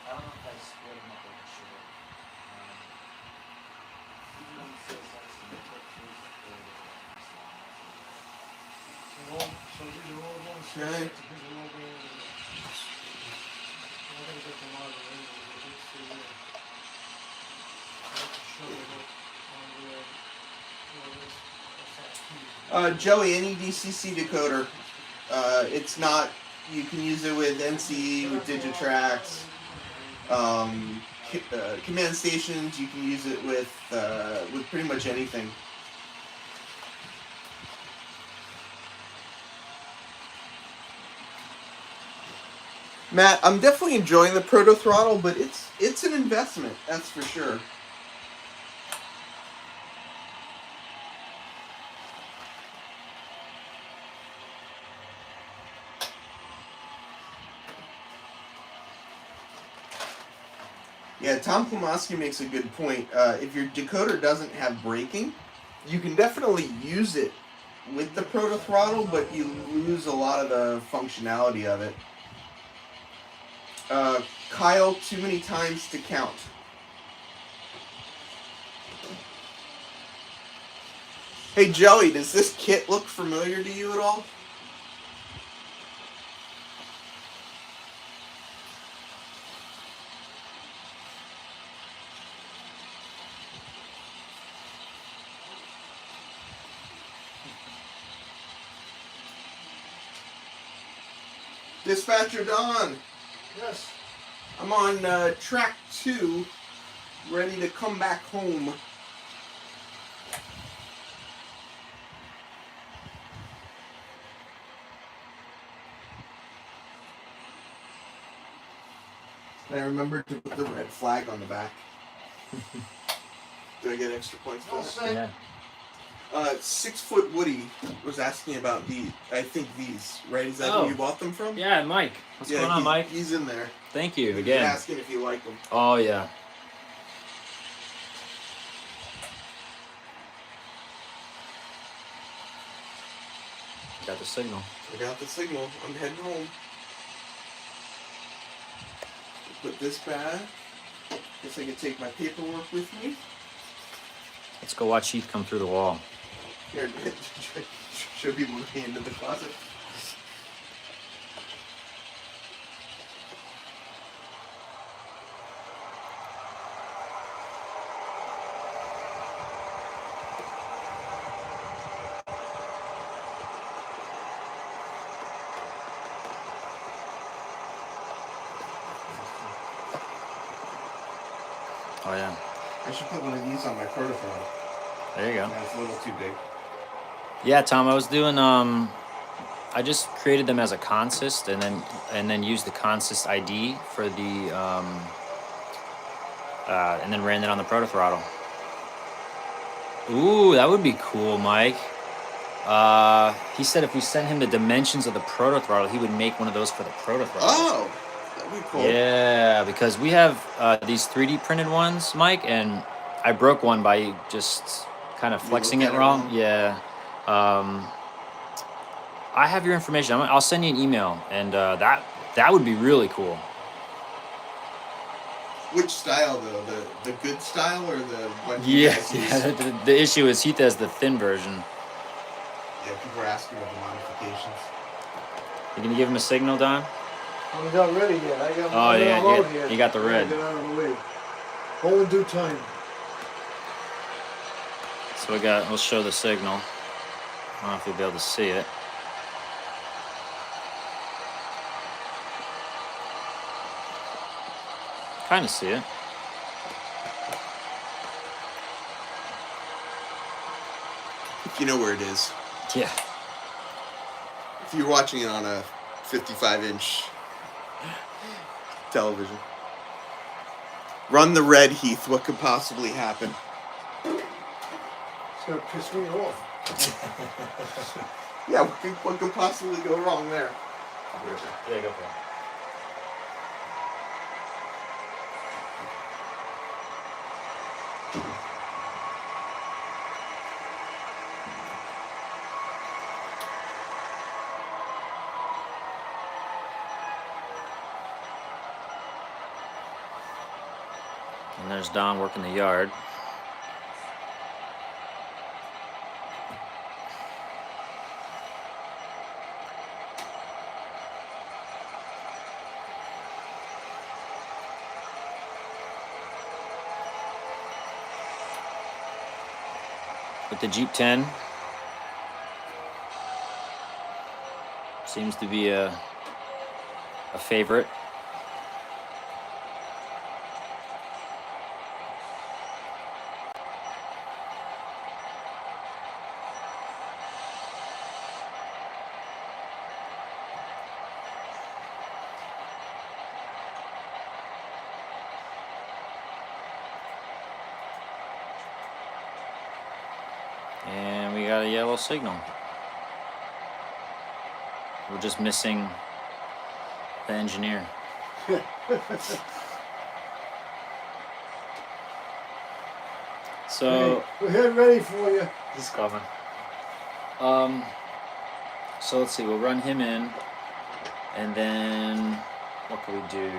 I don't know if I split them up like I should have. Okay. Joey, any DCC decoder. It's not. You can use it with NCE, with Digitrax, command stations. You can use it with pretty much anything. Matt, I'm definitely enjoying the Proto Throttle, but it's an investment, that's for sure. Yeah, Tom Klomoski makes a good point. If your decoder doesn't have braking, you can definitely use it with the Proto Throttle, but you lose a lot of the functionality of it. Kyle, too many times to count. Hey Joey, does this kit look familiar to you at all? Dispatcher Don. Yes. I'm on track 2, ready to come back home. And I remembered to put the red flag on the back. Do I get extra points for that? Yeah. 6 Foot Woody was asking about these. I think these, right? Is that who you bought them from? Yeah, Mike. What's going on, Mike? He's in there. Thank you He again. was asking if you like them. Oh yeah. Got the signal. I got the signal. I'm heading home. Put this back. Guess I can take my paperwork with me. Let's go watch Heath come through the wall. Here, show people the hand in the closet. Oh yeah. I should put one of these on my Proto Throttle. There you go. That's a little too big. Yeah, Tom, I was doing I just created them as a consist and then used the consist ID for the and then ran it on the Proto Throttle. Ooh, that would be cool, Mike. He said if we sent him the dimensions of the Proto Throttle, he would make one of those for the Proto Throttle. Oh, that'd be cool. Yeah, because we have these 3D printed ones, Mike, and I broke one by just kind of flexing it wrong. Yeah. I have your information. I'll send you an email, and that would be really cool. Which style though? The good style or the one? Yeah. The issue is Heath has the thin version. Yeah, people are asking about the modifications. You gonna give him a signal, Don? I'm not ready yet. I got Oh yeah, load here. you got the red. Get out of the way. All in due time. So we'll show the signal. I don't know if you'll be able to see it. Kind of see it. You know where it is. Yeah. If you're watching it on a 55-inch television. Run the red, Heath. What could possibly happen? It's gonna piss me off. Yeah, what could possibly go wrong there? Yeah, go for it. And there's Don working the yard. With the Jeep 10. Seems to be a favorite. And we got a yellow signal. We're just missing the engineer. So Hey, we're getting ready for you. he's coming. So let's see. We'll run him in, and then what can we do?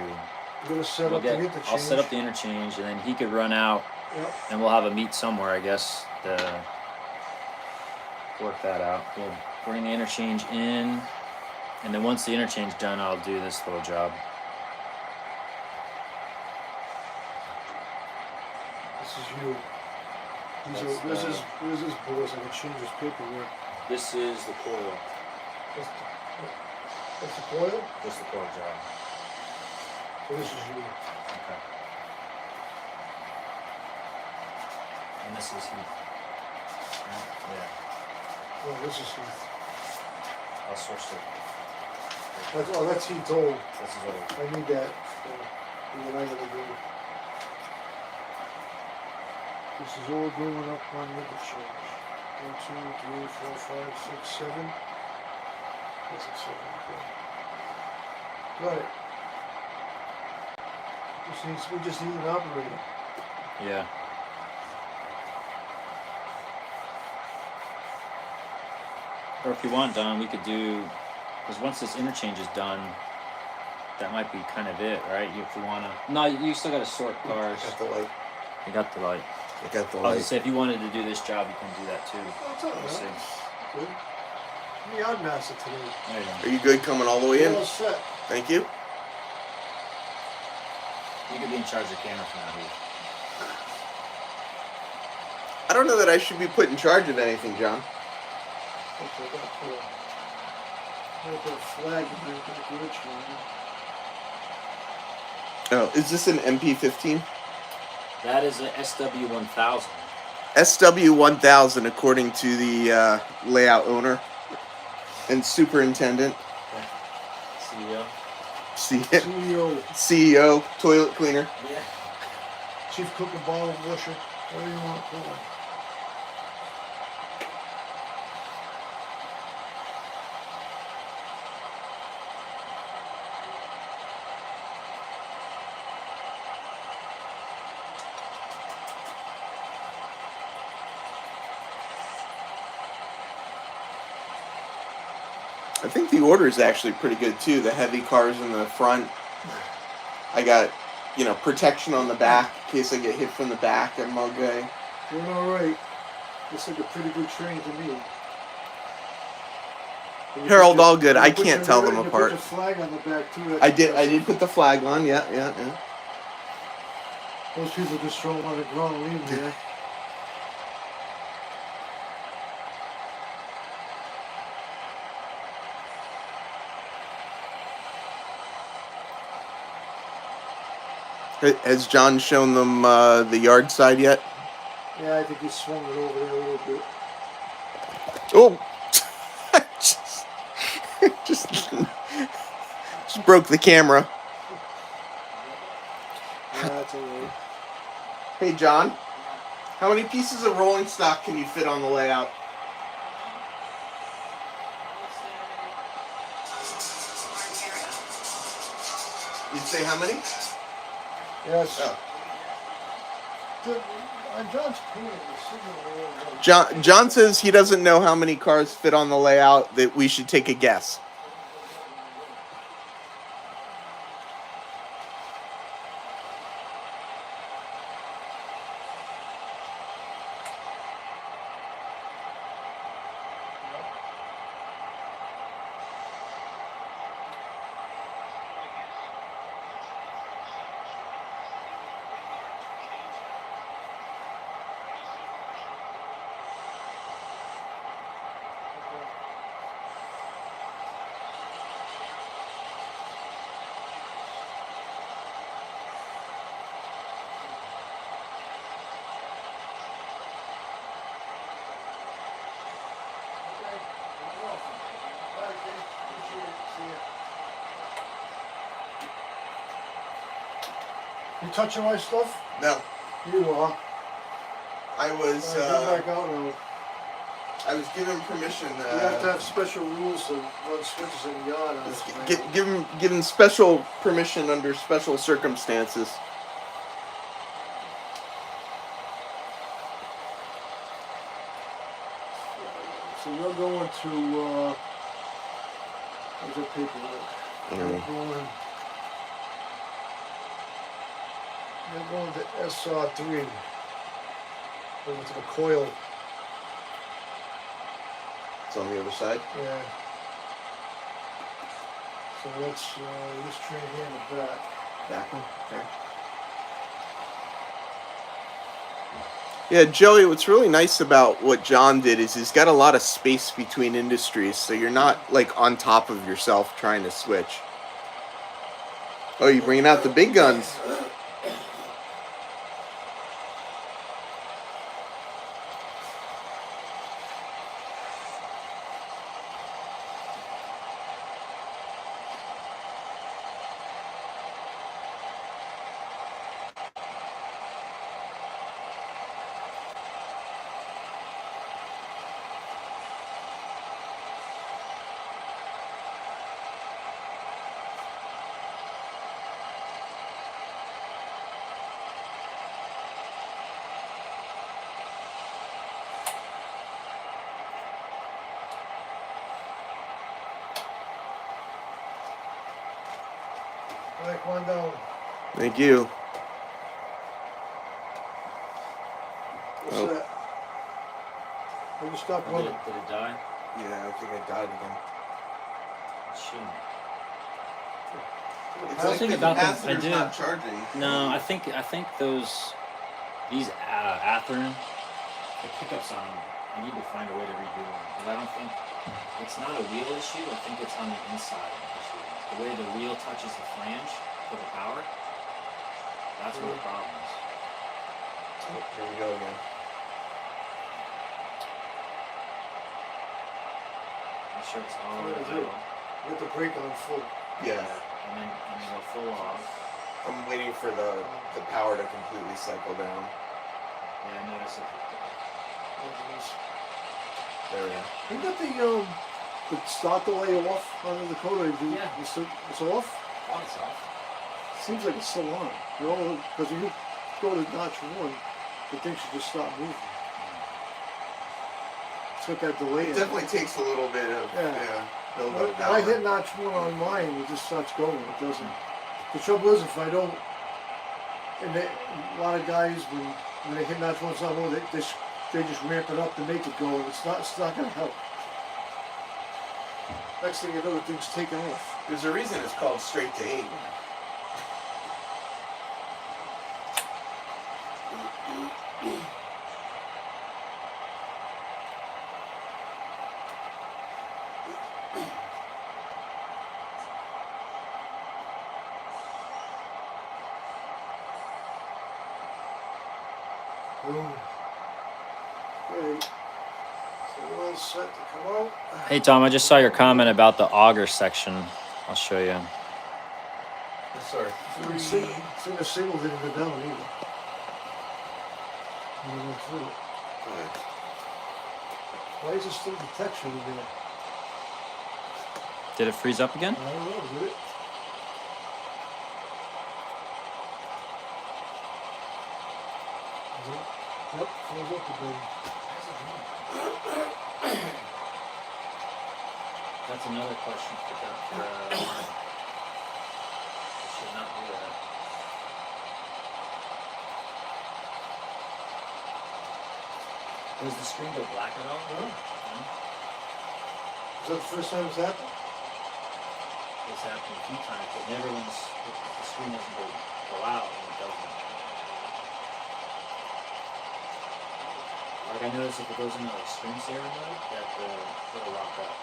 We're gonna set up the interchange. I'll set up the interchange, and then he could run out, Yep. and we'll have a meet somewhere, I guess, to work that out. We'll bring the interchange in, and then once the interchange done, I'll do this little job. This is you. Where's his boys? I can change his paperwork. This is the coil. That's the coil? Just the coil job. So this is you. Okay. And this is Heath. Yeah. Oh, this is Heath. I'll switch to. That's Heath old. This is old. I need that. What I gotta do. This is all going up on the interchange. 1, 2, 3, 4, 5, 6, 7. That's a 7. Okay. Got it. We just need an operator. Yeah. Or if you want, Don, we could do, because once this interchange is done, that might be kind of it, right? If you want to. No, you still got to sort cars. Got the light. You got the light. I got the I was light. gonna say, if you wanted to do this job, you can do that too. Oh, it's all We'll see. right. Good. I'm the odd master today. There you Are go. you good coming all the way in? All set. Thank you. You could be in charge of the camera from now, Heath. I don't know that I should be put in charge of anything, John. Okay, I gotta put a flag in there for the glitch line. Oh, is this an MP15? That is a SW1000. SW1000, according to the layout owner and superintendent, CEO. CEO, CEO, toilet cleaner. Yeah. chief cook and bottle washer, whatever you want to call it. I think the order is actually pretty good too. The heavy cars in the front. I got, protection on the back in case I get hit from the back. I'm okay. Doing all right. Looks like a pretty good train to me. Harold, all good. I can't tell them You apart. put the flag on the back too. I did put the flag on. Yeah. Those people just throw them on the ground, leave them there. Has John shown them the yard side yet? Yeah, I think he swung it over there a little bit. Oh, just broke the camera. Yeah, that's all right. Hey, John, how many pieces of rolling stock can you fit on the layout? You'd say how many? Yes. Oh. On John's payment, the signal. John says he doesn't know how many cars fit on the layout, that we should take a guess. You touching my stuff? No, You are. I was. Get back out now. I was given permission. You have to have special rules to run switches in the yard. On this thing. Given special permission under special circumstances. So you're going to. Where's your paperwork? You're going to SR3. Over to the coil. It's on the other side. Yeah. So let's this train here in the back. Back one. Okay. Yeah, Joey, what's really nice about what John did is he's got a lot of space between industries, so you're not like on top of yourself trying to switch. Oh, you're bringing out the big guns. Alright, come on down. Thank you. What's Oh. that? Will you stop Did running? it die? Yeah, I think I died again. Shouldn't. It's The like thing the about them, I capacitor's did. not charging. No, I think these Athearn, the pickups on them, I need to find a way to redo them. Because I don't think, it's not a wheel issue, I think it's on the inside issue. The way the wheel touches the flange for the power, that's where the problem is. Oh, here we go again. I'm sure it's all Yeah, the it's idle. Get the brake on full. Yeah. And then go full off. I'm waiting for the power to completely cycle down. Yeah, I noticed it. There we go. You got the start delay off on the Dakota? Yeah. It's off? Oh, it's off. Seems like it's still on. You know, because when you go to notch 1, the thing should just stop moving. It's got that delay. It definitely takes a little bit of build When up I power. hit notch 1 on mine, it just starts going. It doesn't. The trouble is, if I don't, and a lot of guys when they hit notch 1, it's not low, they just ramp it up to make it go, and it's not going to help. Next thing you know, the thing's taking off. There's a reason it's called straight to 8. Boom. Okay. So we're all set to come out. Hey Tom, I just saw your comment about the auger section. I'll show you. Sorry. See the signal didn't go down either. When we went through it. Why is there still detection in there? Did it freeze up again? I don't know, did it? Is it? Yep, froze up again. That's another question for that. Should not do that. Does the screen go black at all? No. No? Is that the first time it's happened? It's happened a few times, but never when the screen doesn't go out and it doesn't. Like I noticed if it goes into like screensaver mode, that it'll lock up.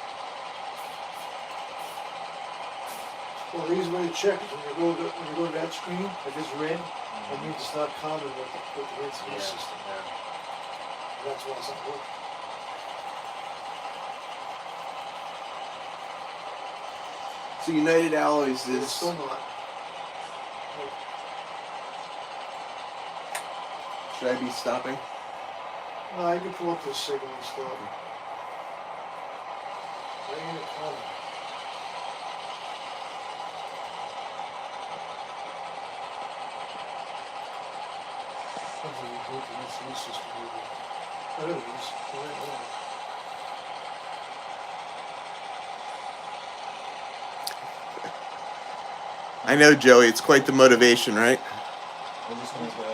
Well, the easy way to check is when you go to that screen, if it's red, it means it's not common with the NCS system. That's why it's not working. So United Alloys It's is still not. Should I be stopping? I can pull up to the signal and stop. Right in the corner. Something we built in this new system. Oh, there it is. Right there. I know, Joey. It's quite the motivation, right? We're just gonna go to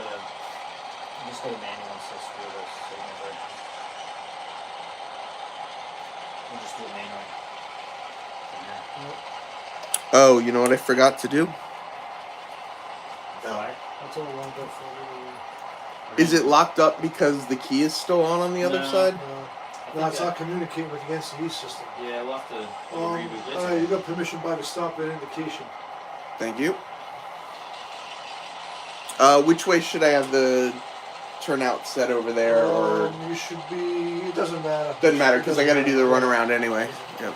manual and switch through those signals right now. We'll just do it manually. Oh, you know what I forgot to do? Flag? That's all lined up for Is it locked up because the key is still on the other No. side? No, it's not communicating with the NCE system. Yeah, we'll have to reboot this. You got permission by the stop that indication. Thank you. Which way should I have the turnout set over there, or You should be. It doesn't matter. doesn't matter because I got to do the matter. runaround anyway. Yep.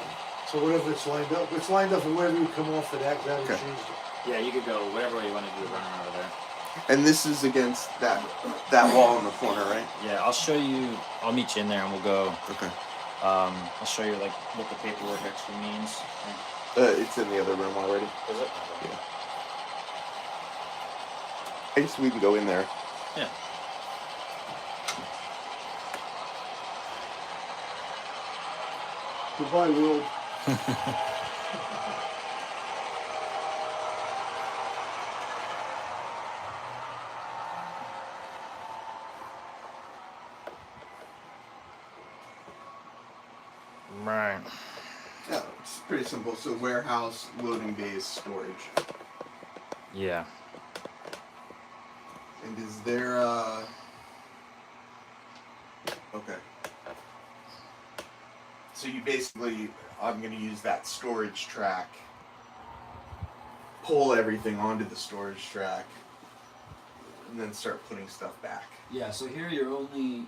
So whatever it's lined up, it's lined up and wherever you come off of that Okay. changed it. Yeah, you could go whatever way you want to do the running over there. And this is against that wall in the corner, right? Yeah, I'll show you. I'll meet you in there and we'll go. Okay. I'll show you like what the paperwork actually means. It's in the other room already. Is it? Yeah. I guess we can go in there. Yeah. Goodbye, world. Right. Yeah, it's pretty simple. So warehouse, loading bays, storage. Yeah. And is there okay. So you basically, I'm going to use that storage track, pull everything onto the storage track, and then start putting stuff back. Yeah. So here you're only.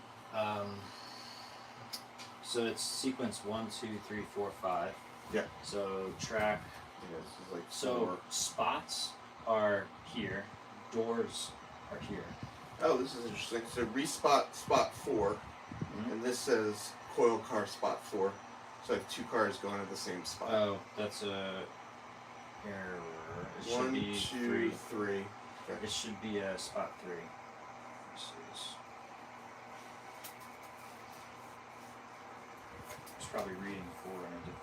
So it's sequence 1, 2, 3, 4, 5. Yeah. So track. Yeah, this is like So 4. spots are here. Doors are here. Oh, this is interesting. So respot spot 4, Mhm. and this says coil car spot 4. So I have 2 cars going at the same spot. Oh, that's a error. It should 1, be 2, 3. 3. Okay. It should be spot 3. This is. It's probably reading 4 and I did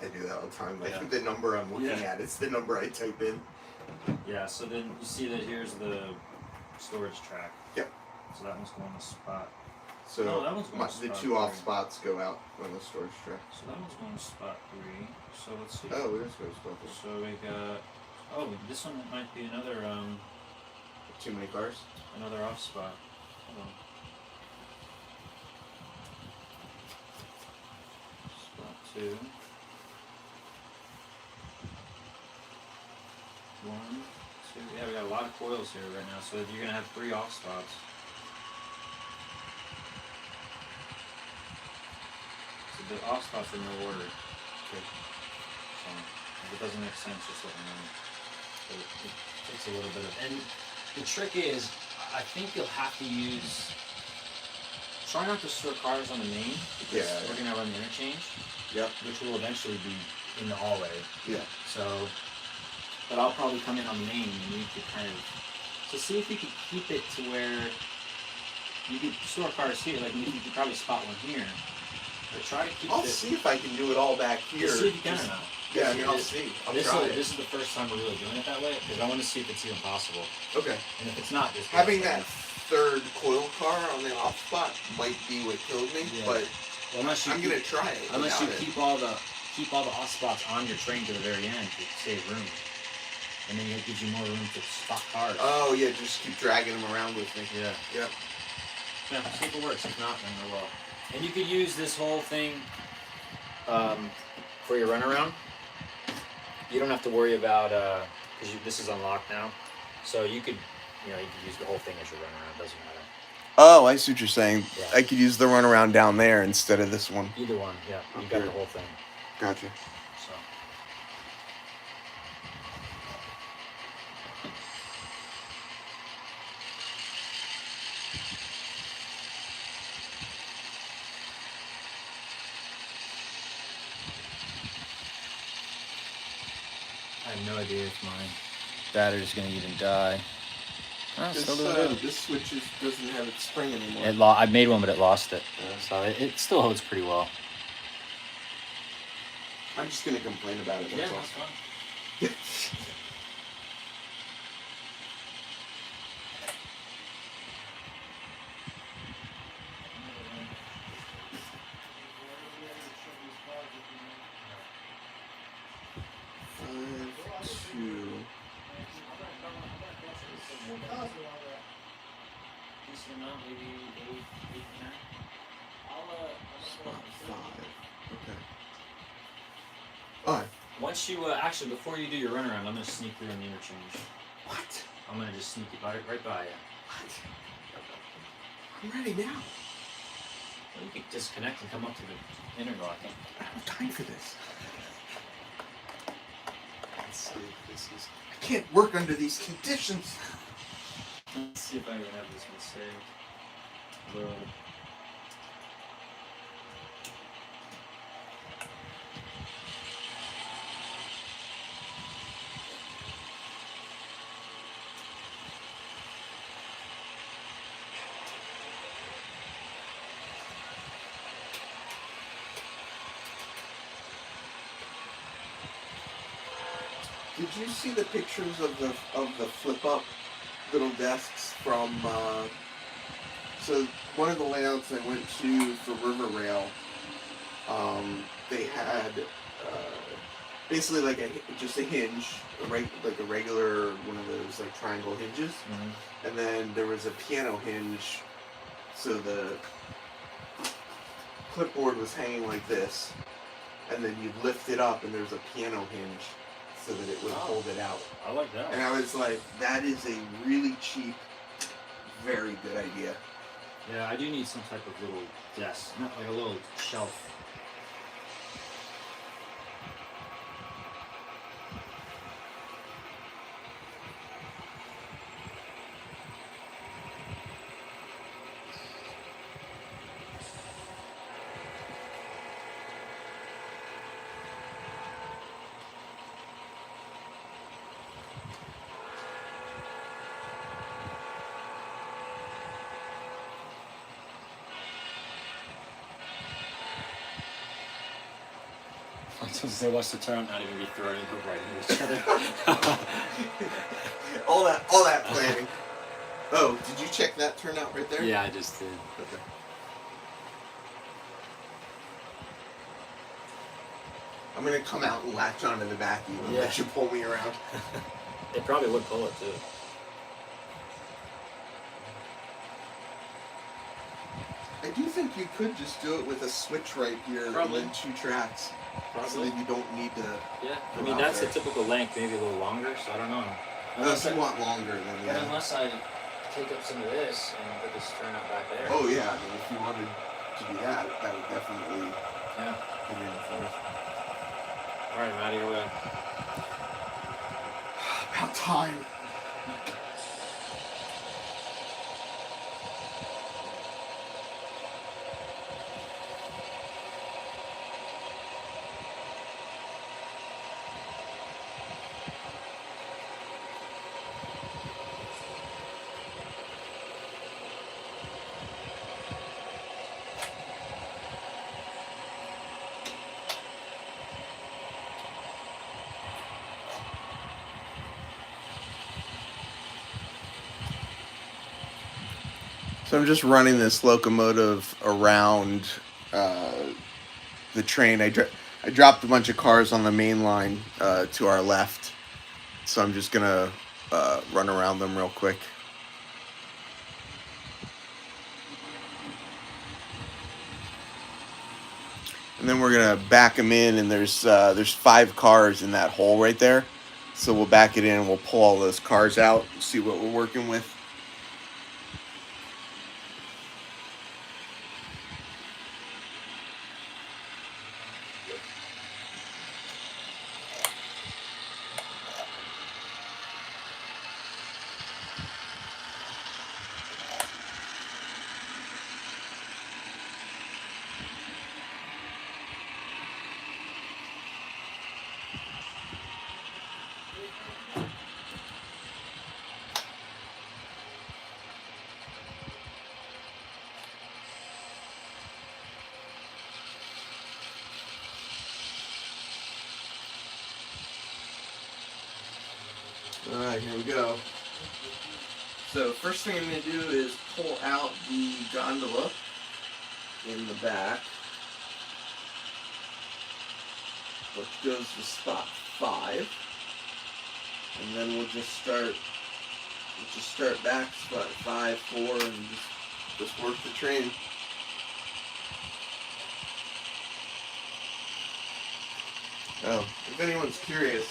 4. I do that all the time. Like Yeah. the number I'm looking Yeah. at, it's the number I type in. Yeah, so then you see that here's the storage track. Yep. So that one's going to spot. So No, that one's going to the spot 2 off 3. spots go out on the storage track. So that one's going to spot 3. So let's see. Oh, there's goes spot 3. So we got. Oh, this one might be another Too many cars? another off spot. Hold on. Spot 2. 1, 2. Yeah, we got a lot of coils here right now. So you're gonna have 3 off spots. So the off spots are no order. Okay. So if it doesn't make sense, just let me know. But it takes a little bit of. And the trick is, I think you'll have to use. Try not to store cars on the main because Yeah. we're gonna run the interchange, Yep. which will eventually be in the hallway. Yeah. So, but I'll probably come in on the main and you could kind of. So see if you could keep it to where you could store cars here. Like you could probably spot one here, but try to keep I'll it. see if I can do it all back here. Just see if you can or Just- not. Yeah, I mean, I'll see. I'll try it. This is the first time we're really doing it that way because I want to see if it's even possible. Okay. And if it's not, just Having that third coil car on the off spot might be what killed me, Yeah. but Well, unless you I'm gonna try it. unless you without it. keep all the hot spots on your train to the very end to save room, and then it gives you more room to spot cars. Oh yeah, just keep dragging them around with me. Yeah. Yeah. Yeah, see if it works. If not, then oh well. And you could use this whole thing for your runaround. You don't have to worry about because this is unlocked now, so you could use the whole thing as your runaround. Doesn't matter. Oh, I see what you're saying. Yeah. I could use the runaround down there instead of this one. Either one, yeah. You got the whole thing. Gotcha. So. have no idea if my battery's gonna even die. Oh, it's still doing good. This switch doesn't have its spring anymore. I made one, but it lost it. So it still holds pretty well. I'm just gonna complain about it. That's all. fine. Spot 5. Okay. Alright. Once you actually, before you do your runaround, I'm gonna sneak through in the interchange. What? I'm gonna just sneak it right by you. What? I'm ready now. Well, you can disconnect and come up to the interlocking. I don't have time for this. Let's see if this is. I can't work under these conditions. Let's see if I even have this one saved. Well, Did you see the pictures of the flip up little desks from? So one of the layouts I went to for River Rail, they had basically like just a hinge, like a regular one of those like triangle hinges, and then there was a piano hinge, so the clipboard was hanging like this, and then you'd lift it up and there's a piano hinge so that it would hold it out. I like that. And I was like, that is a really cheap, very good idea. Yeah, I do need some type of little desk, not like a little shelf. I was supposed to say, watch the turn, not even be thrown right into each other. all that planning. Oh, did you check that turnout right there? Yeah, I just did. Okay. I'm gonna come out and latch onto the back of you and let you pull me around. They probably would pull it too. I do think you could just do it with a switch right here Probably. and then 2 tracks. So that you don't need to. Yeah, I mean that's the typical length, maybe a little longer. So I don't know. Unless you want longer, then But yeah. unless I take up some of this and put this turnout back there. Oh yeah, I mean if you wanted to do that, that would definitely Yeah. come in first. All right, Maddie, you're away. About time. So I'm just running this locomotive around the train. I dropped a bunch of cars on the main line to our left, so I'm just gonna run around them real quick. And then we're gonna back them in, and there's 5 cars in that hole right there. So we'll back it in, and we'll pull all those cars out, see what we're working with. Alright, here we go. So first thing I'm going to do is pull out the gondola in the back, which goes to spot 5. And then we'll just start back spot 5, 4, and just work the train. Oh, if anyone's curious,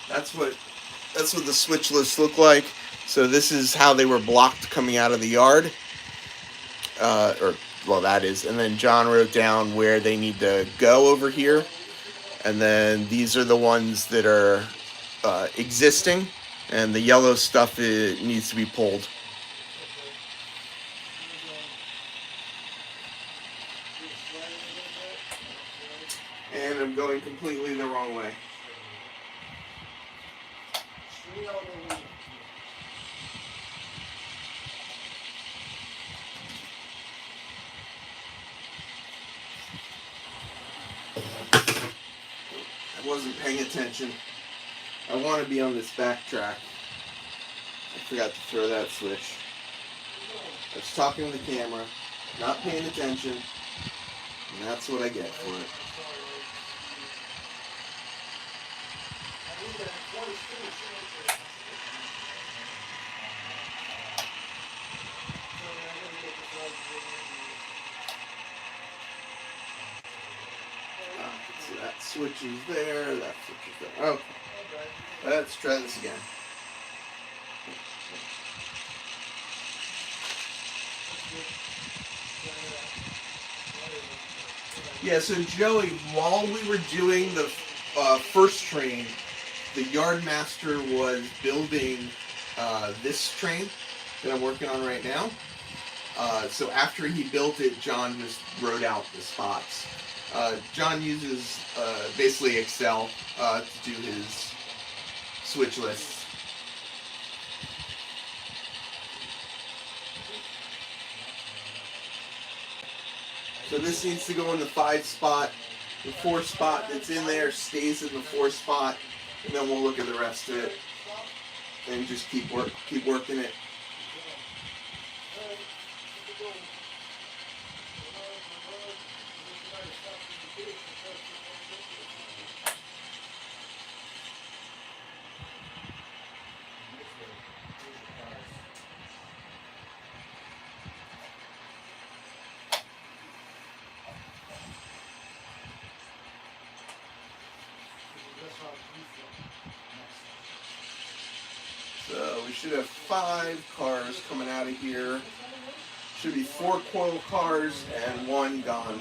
that's what the switch lists look like. So this is how they were blocked coming out of the yard. That is. And then John wrote down where they need to go over here. And then these are the ones that are existing. And the yellow stuff needs to be pulled. And I'm going completely the wrong way. I wasn't paying attention. I want to be on this back track. I forgot to throw that switch. I was talking to the camera, not paying attention, and that's what I get for it. So that switch is there, that switch is there. Okay. Let's try this again. Yeah, so Joey, while we were doing the first train, the yard master was building this train that I'm working on right now. So after he built it, John just wrote out the spots. John uses basically Excel to do his switch lists. So this needs to go in the 5 spot. The 4 spot that's in there stays in the 4 spot, and then we'll look at the rest of it and just keep working it. So we should have 5 cars coming out of here. Should be 4 coil cars and 1 gone.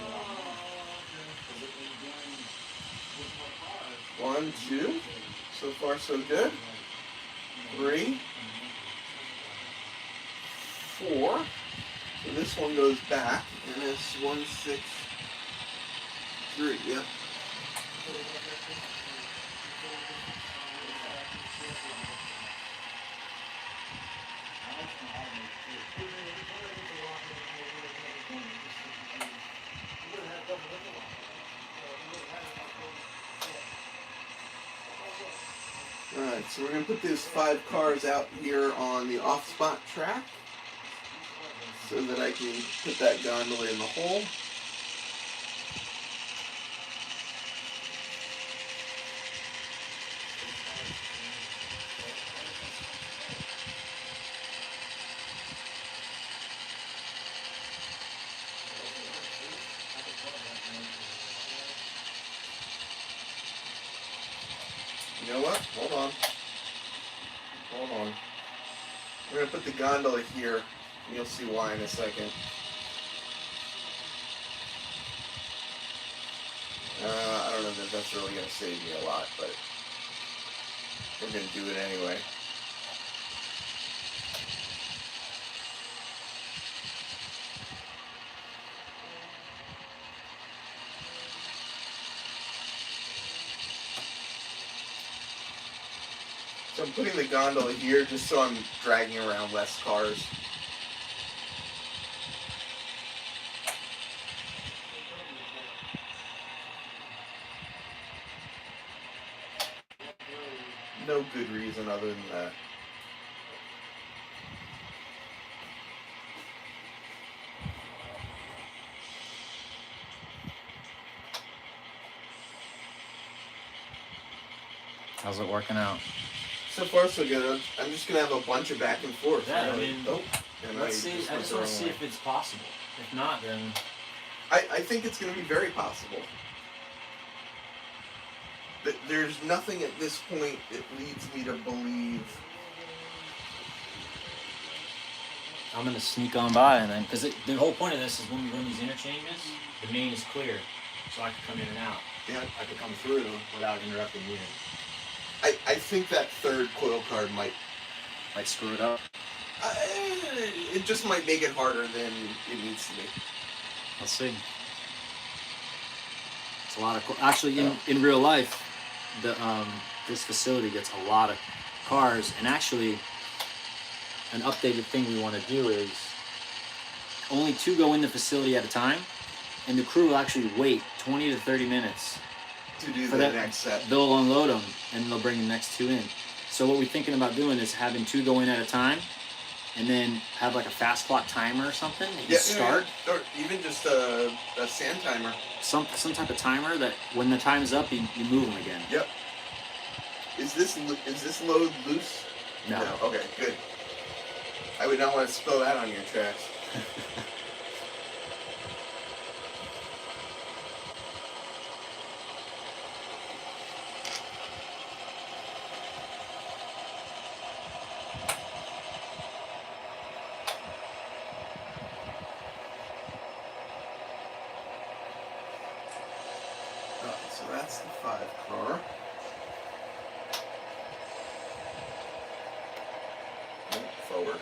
1, 2. So far so good. 3, 4. So this one goes back, and it's 1, 6, 3. Yep. Alright, so we're going to put these 5 cars out here on the off-spot track so that I can put that gondola in the hole. You know what? Hold on. We're going to put the gondola here, and you'll see why in a second. I don't know if that's really going to save me a lot, but we're going to do it anyway. So I'm putting the gondola here just so I'm dragging around less cars. No no good reason other than that. How's it working out? So far, so good. I'm just gonna have a bunch of back and forth. Yeah, I really. mean, And let's see. I just want to see if it's possible. If not, then I think it's gonna be very possible. But there's nothing at this point that leads me to believe. I'm gonna sneak on by and then, because the whole point of this is when we run these interchanges, the main is clear, so I can come in and out. Yeah. I could come through without interrupting you. I think that third coil card might Screw it up. it just might make it harder than it needs to be. Let's see. It's a lot of actually in real life, this facility gets a lot of cars, and actually, an updated thing we want to do is only 2 go in the facility at a time, and the crew will actually wait 20 to 30 minutes To do for the that. next set. They'll unload them, and they'll bring the next 2 in. So what we're thinking about doing is having 2 go in at a time, and then have like a fast clock timer or something. That you start. Yeah, or even just a sand timer. Some type of timer that when the time's up, you move them again. Yep. Is this load loose? No. Okay, good. I would not want to spill that on your tracks. Alright, so that's the 5 car. Forward.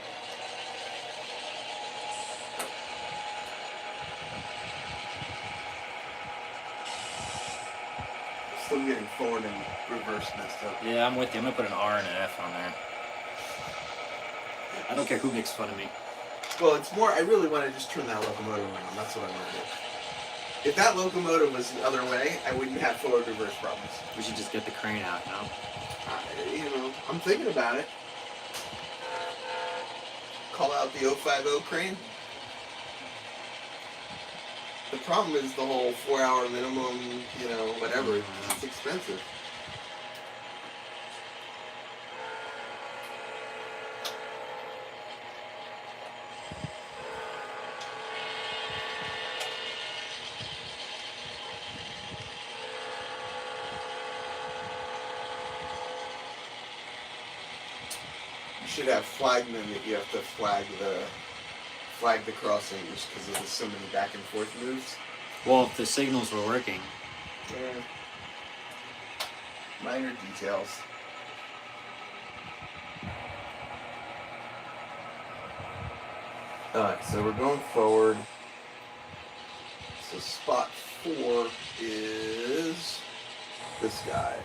Still getting forward and reverse messed up. Yeah, I'm with you. I'm gonna put an R and an F on there. I don't care who makes fun of me. Well, it's more, I really want to just turn that locomotive around. That's what I want to do. If that locomotive was the other way, I wouldn't have forward reverse problems. We should just get the crane out, you know? I'm thinking about it. Call out the 050 crane. The problem is the whole 4-hour minimum, whatever. It's expensive. You should have flagmen that you have to flag the crossings because there's so many back and forth moves. Well, if the signals were working. Yeah. Minor details. Alright, so we're going forward. So spot 4 is this guy.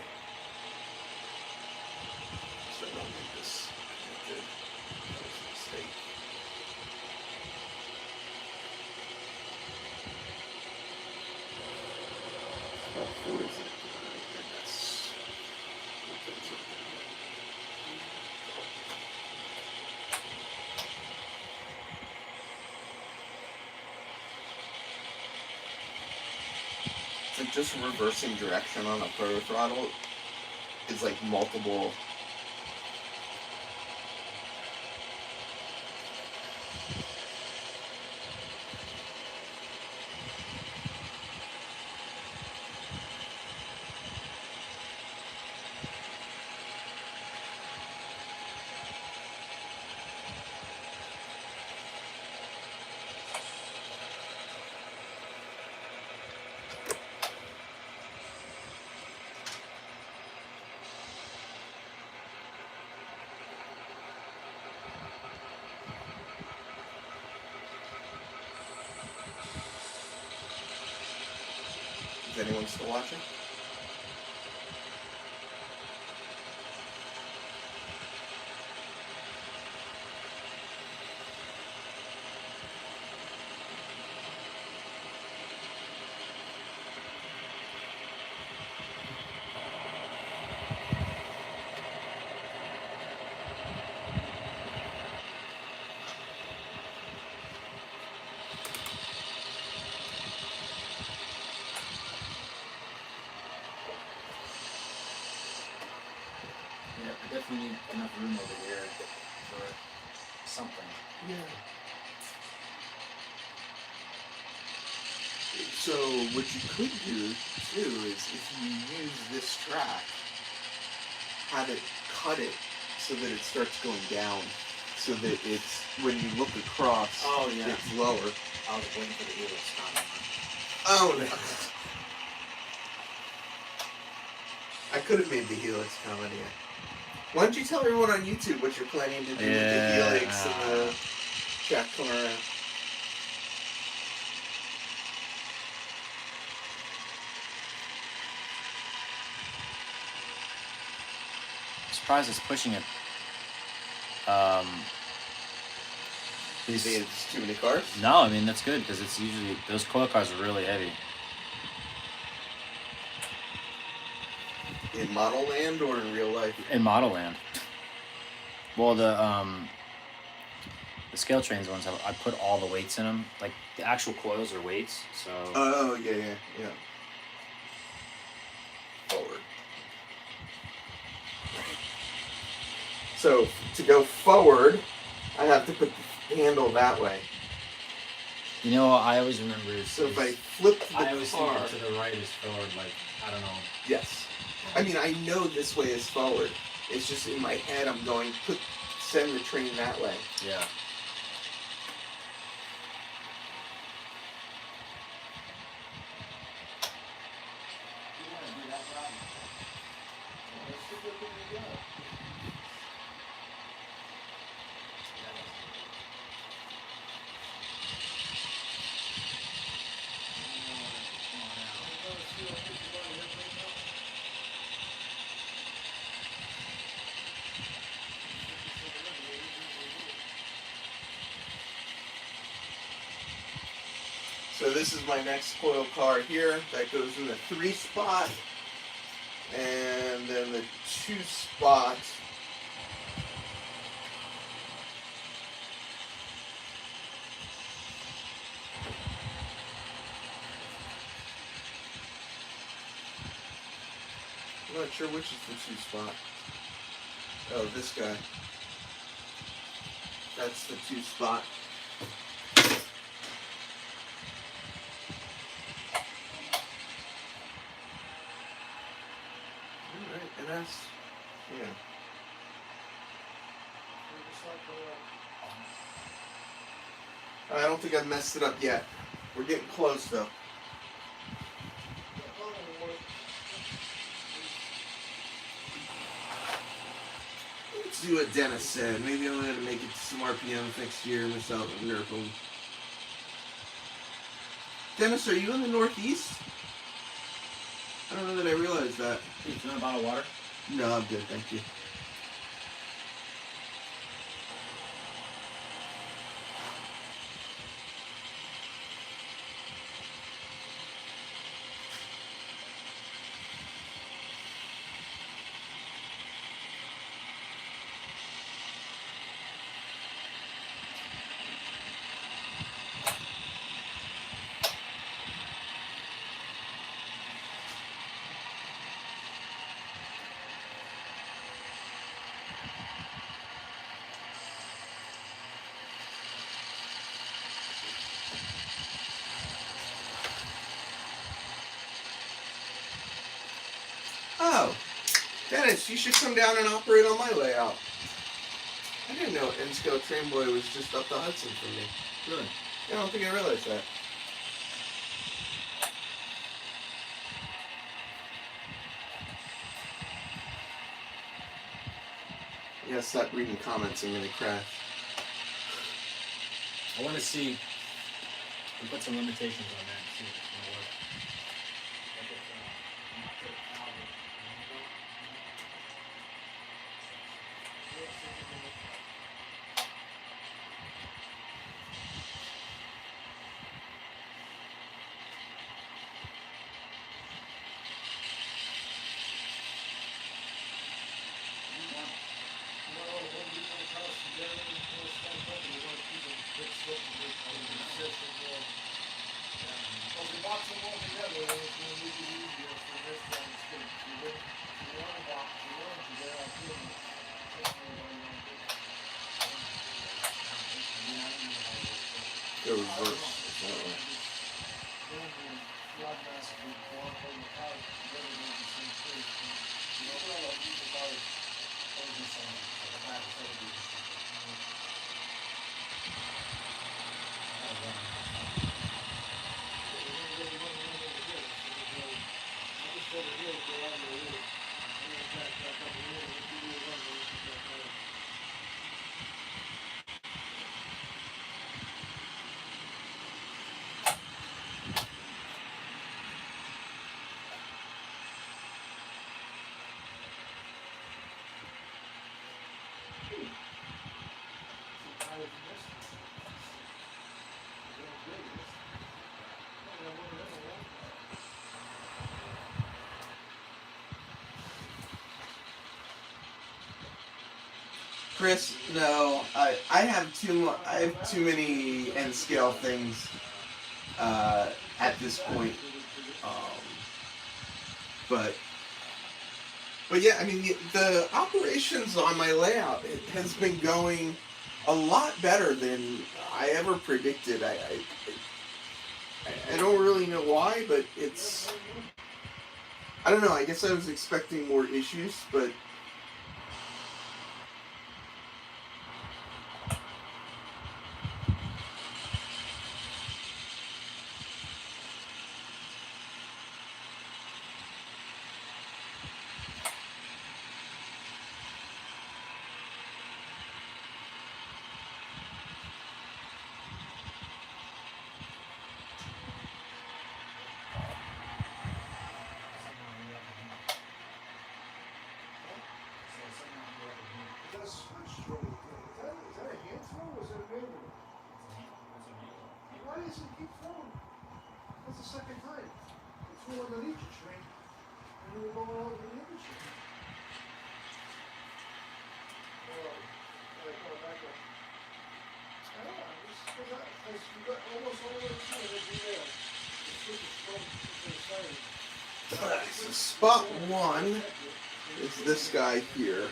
So I don't need this connected. That was a mistake. Spot 4 is it? Goodness. It's like just reversing direction on a proto throttle is like multiple. Is anyone still watching? room over here for something. Yeah. So what you could do too is if you use this track, have it cut it so that it starts going down, so that it's when you look across, Oh, yeah. it's lower. I was waiting for the helix comment. Oh no! I could have made the helix comedy. Why don't you tell everyone on YouTube what you're planning to do with the helix and the track coming around? I'm surprised it's pushing it. Do you think it's too many cars? No, I mean that's good because it's usually those coil cars are really heavy. In model land or in real life? In model land. Well, the scale trains ones, I put all the weights in them. Like the actual coils are weights, so. Oh yeah. Forward. So to go forward, I have to put the handle that way. You know, I always remember. So if I flip the I always car, think to the right is forward. Like I don't know. yes. I mean, I know this way is forward. It's just in my head, I'm going send the train that way. Yeah. So this is my next coil car here. That goes in the 3 spot. And then the 2 spot. I'm not sure which is the 2 spot. Oh, this guy. That's the 2 spot. Alright, and that's, yeah. I don't think I've messed it up yet. We're getting close though. Let's do what Dennis said. Maybe I'm going to make it to some RPMs next year and miss out on Miracle. Dennis, are you in the Northeast? I don't know that I realized that. Hey, you want a bottle of water? No, I'm good, thank you. Oh, Dennis, you should come down and operate on my layout. I didn't know N-Scale Train Boy was just up the Hudson from me. Really? Yeah, I don't think I realized that. Yeah, stop reading comments, I'm gonna crash. I want to see. We put some limitations on that and see if it's gonna work. Chris, no, I have too many N scale things at this point. Um, but yeah, I mean the operations on my layout, it has been going a lot better than I ever predicted. I don't really know why, but I don't know. I guess I was expecting more issues, but Is that a switch throw? Is that a hand throw or is it a manual? Why does it keep throwing? That's the second time. It threw underneath the tree and then we're going over the other tree. Back up. You got almost all the way through and then there. The switch is thrown to the side. so spot one is this guy here.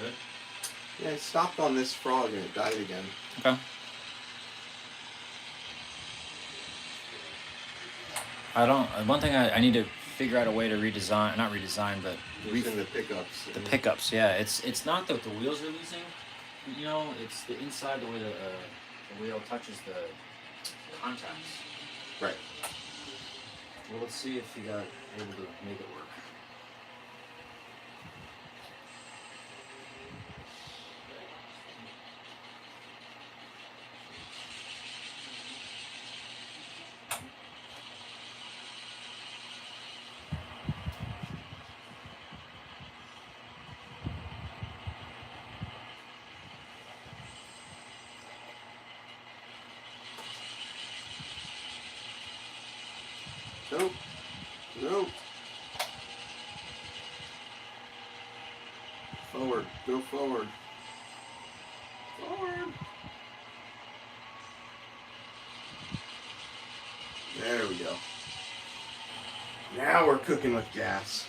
Good. Yeah, I stopped on this frog and it died again. Okay. One thing I need to figure out a way to redesign, not redesign, but Using the pickups. the pickups. Yeah, it's not that the wheels are losing. You know, it's the inside, the way the wheel touches the contacts. Right. Well, let's see if you got able to make it work. Nope. Nope. Forward. Go forward. Forward. There we go. Now we're cooking with gas.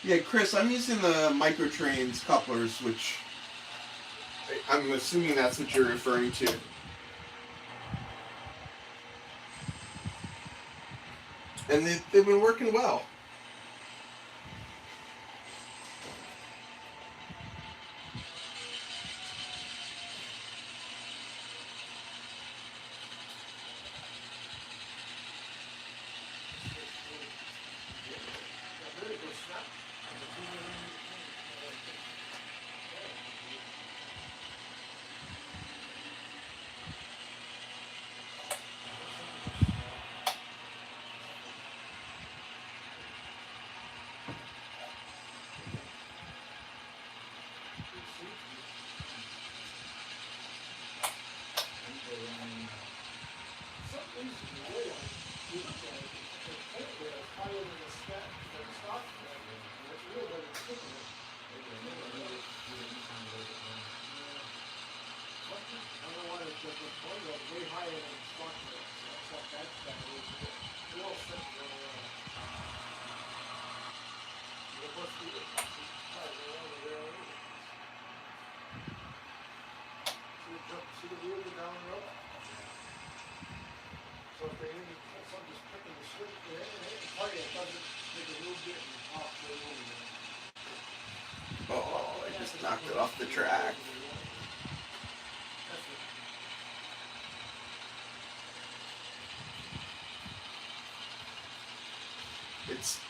Yeah, Chris, I'm using the microtrains couplers, which I'm assuming that's what you're referring to. And they've been working well. knocked it off the track.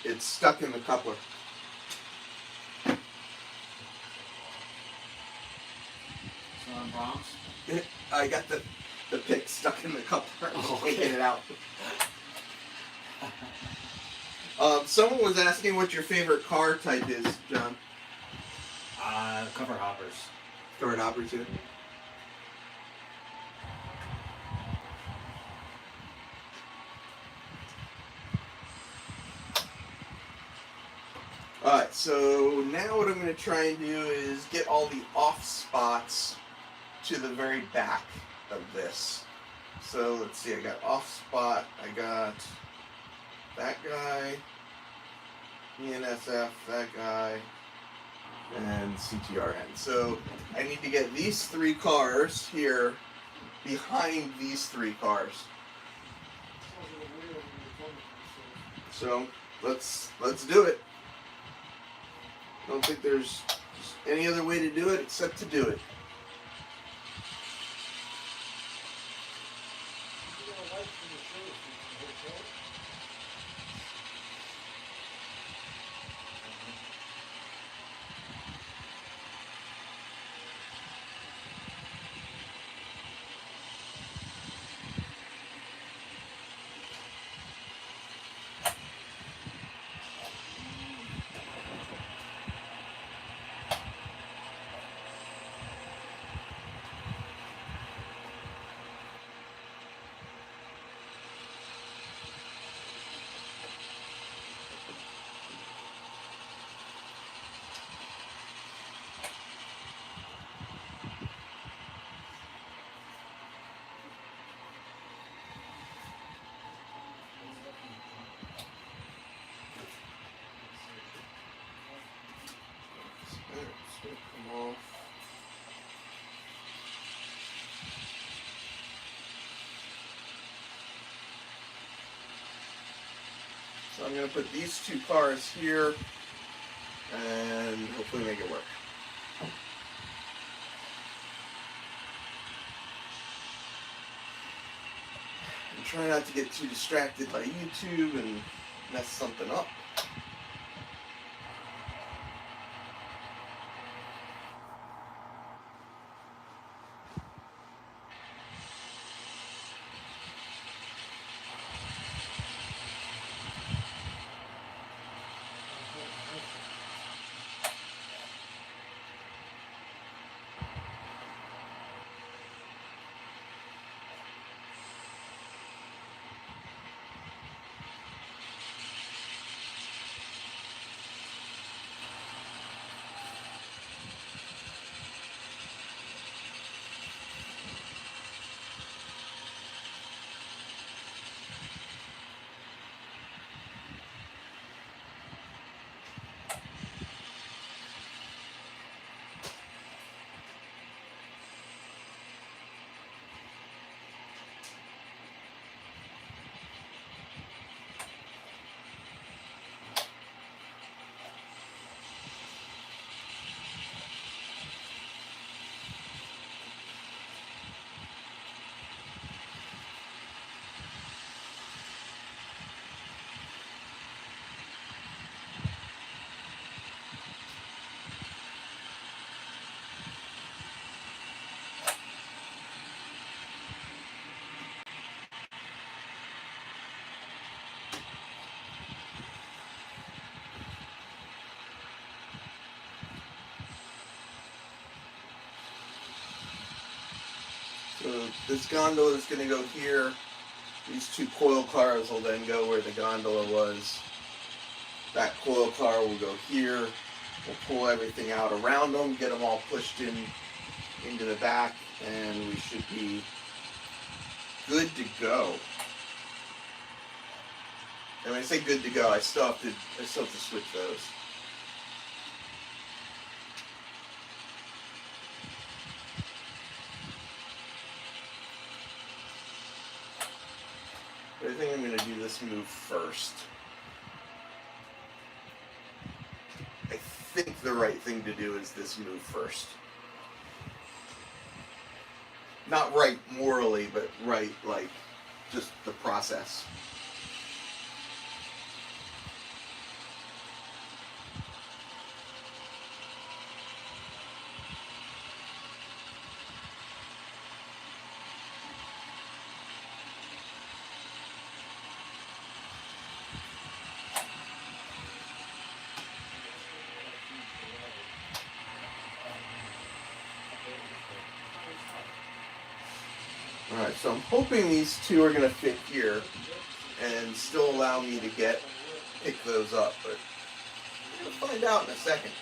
It's stuck in the coupler. So on Brahms? I got the pick stuck in the coupler. I'm Okay. taking it out. Someone was asking what your favorite car type is, John. Cover hoppers. Covered hopper too. Alright, so now what I'm going to try and do is get all the off spots to the very back of this. So let's see, I got off spot, I got that guy, ENSF, that guy, and CTRN. So I need to get these three cars here behind these three cars. So let's do it. I don't think there's any other way to do it except to do it. It's gonna come off. So I'm going to put these two cars here and hopefully make it work. And try not to get too distracted by YouTube and mess something up. So this gondola is going to go here. These two coil cars will then go where the gondola was. That coil car will go here. We'll pull everything out around them, get them all pushed into the back, and we should be good to go. And when I say good to go, I still have to switch those. But I think I'm going to do this move first. I think the right thing to do is this move first. Not right morally, but right, like, just the process. Alright, so I'm hoping these two are going to fit here and still allow me to pick those up, but we're going to find out in a second.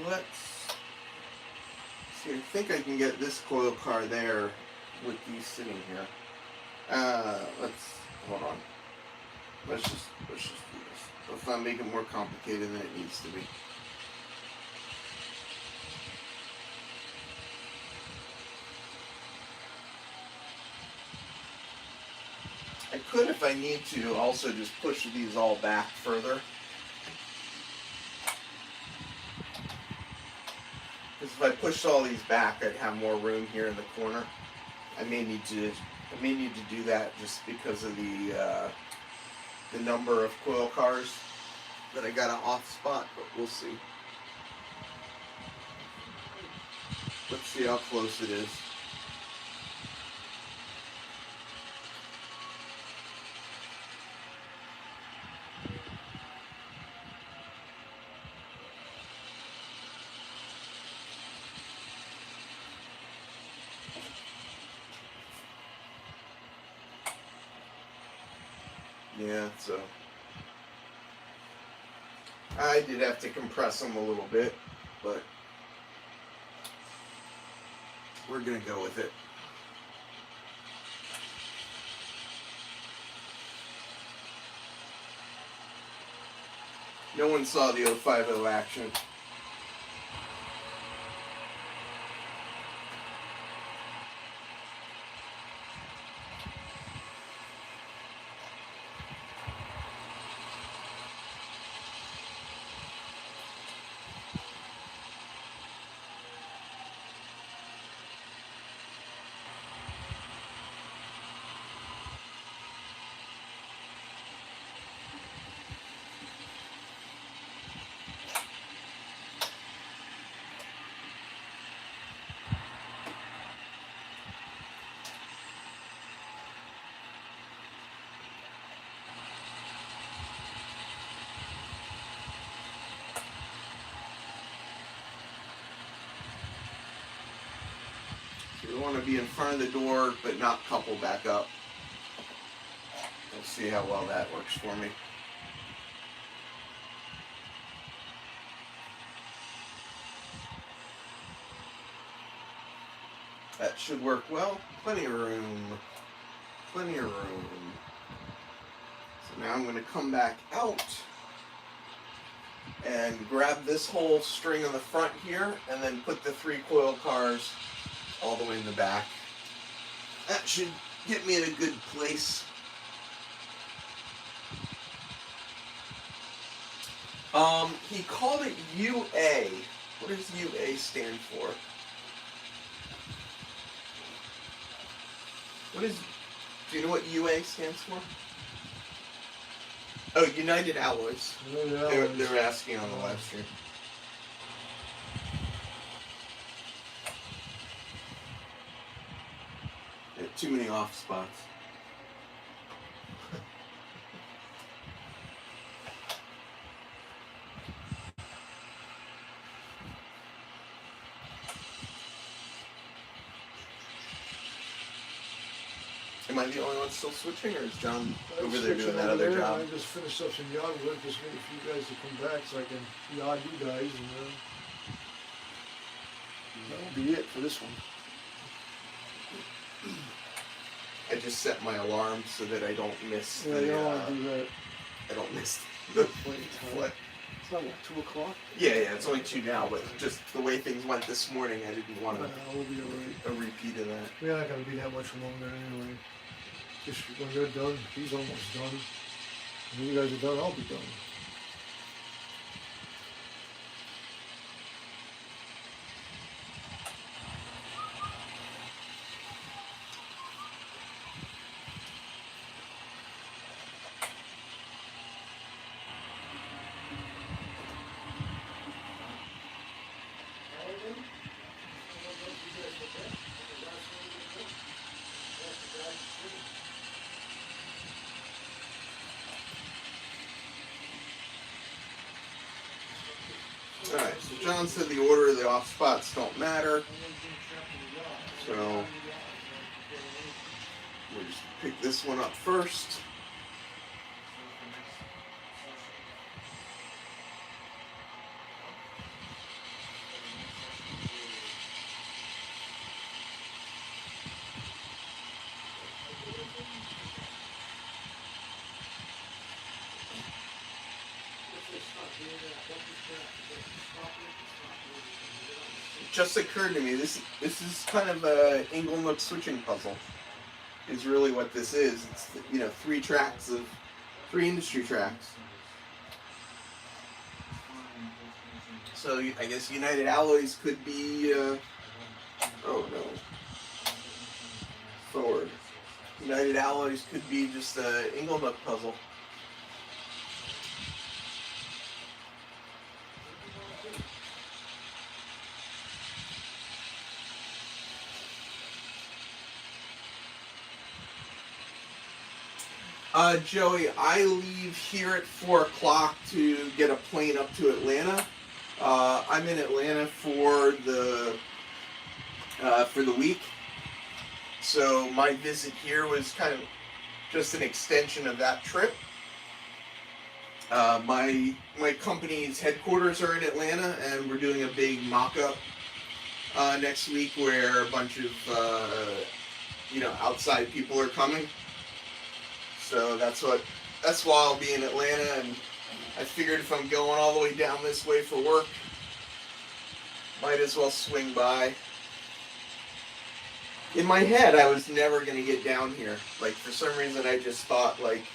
Let's see, I think I can get this coil car there with these sitting here. Hold on. Let's just do this. Let's not make it more complicated than it needs to be. I could, if I need to, also just push these all back further. Because if I pushed all these back, I'd have more room here in the corner. I may need to do that just because of the number of coil cars that I got an off spot, but we'll see. Let's see how close it is. Yeah, so I did have to compress them a little bit, but we're gonna go with it. No one saw the 050 action. We want to be in front of the door, but not couple back up. We'll see how well that works for me. That should work well. Plenty of room. Plenty of room. So now I'm going to come back out and grab this whole string on the front here and then put the 3 coil cars all the way in the back. That should get me in a good place. He called it UA. What does UA stand for? Do you know what UA stands for? Oh, United Alloys. They were asking on the live stream. Too many off spots. Am I the only one still switching, or is John I'm over there doing switching that over other there, job? and I just finished up some yard work, just waiting for you guys to come back so I can yard you guys, and that'll be it for this one. I just set my alarm so that I don't miss Yeah, you don't want to do that. I don't miss the Wait, what? It's not what, 2 o'clock? Yeah, it's only 2 now, but just the way things went this morning, I didn't want We'll be alright. a repeat of that. We're not gonna be that much longer anyway. Just when you're done, he's almost done. When you guys are done, I'll be done. Alright, so John said the order of the off spots don't matter. So we'll just pick this one up first. It just occurred to me, this is kind of a Inglenook switching puzzle. Is really what this is. It's 3 industry tracks. So I guess United Alloys could be. Oh no. Forward. United Alloys could be just a Inglenook puzzle. Joey, I leave here at 4 o'clock to get a plane up to Atlanta. I'm in Atlanta for the week, so my visit here was kind of just an extension of that trip. My company's headquarters are in Atlanta, and we're doing a big mock-up next week where a bunch of outside people are coming. So that's why I'll be in Atlanta, and I figured if I'm going all the way down this way for work, might as well swing by. In my head, I was never going to get down here. Like, for some reason, I just thought, just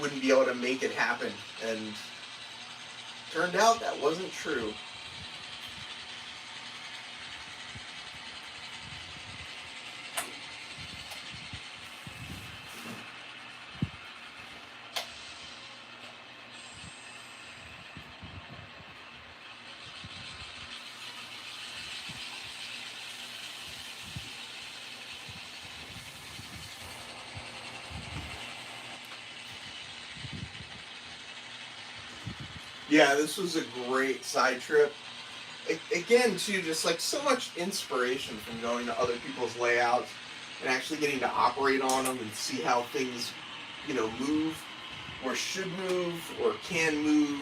wouldn't be able to make it happen. And turned out that wasn't true. Yeah, this was a great side trip. Again, too, just so much inspiration from going to other people's layouts and actually getting to operate on them and see how things, move or should move or can move.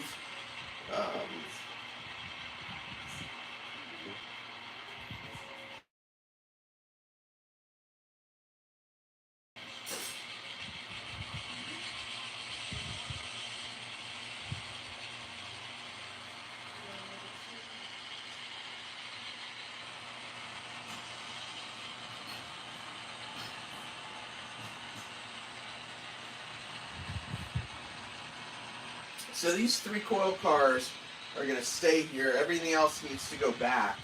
So these 3 coil cars are going to stay here. Everything else needs to go back.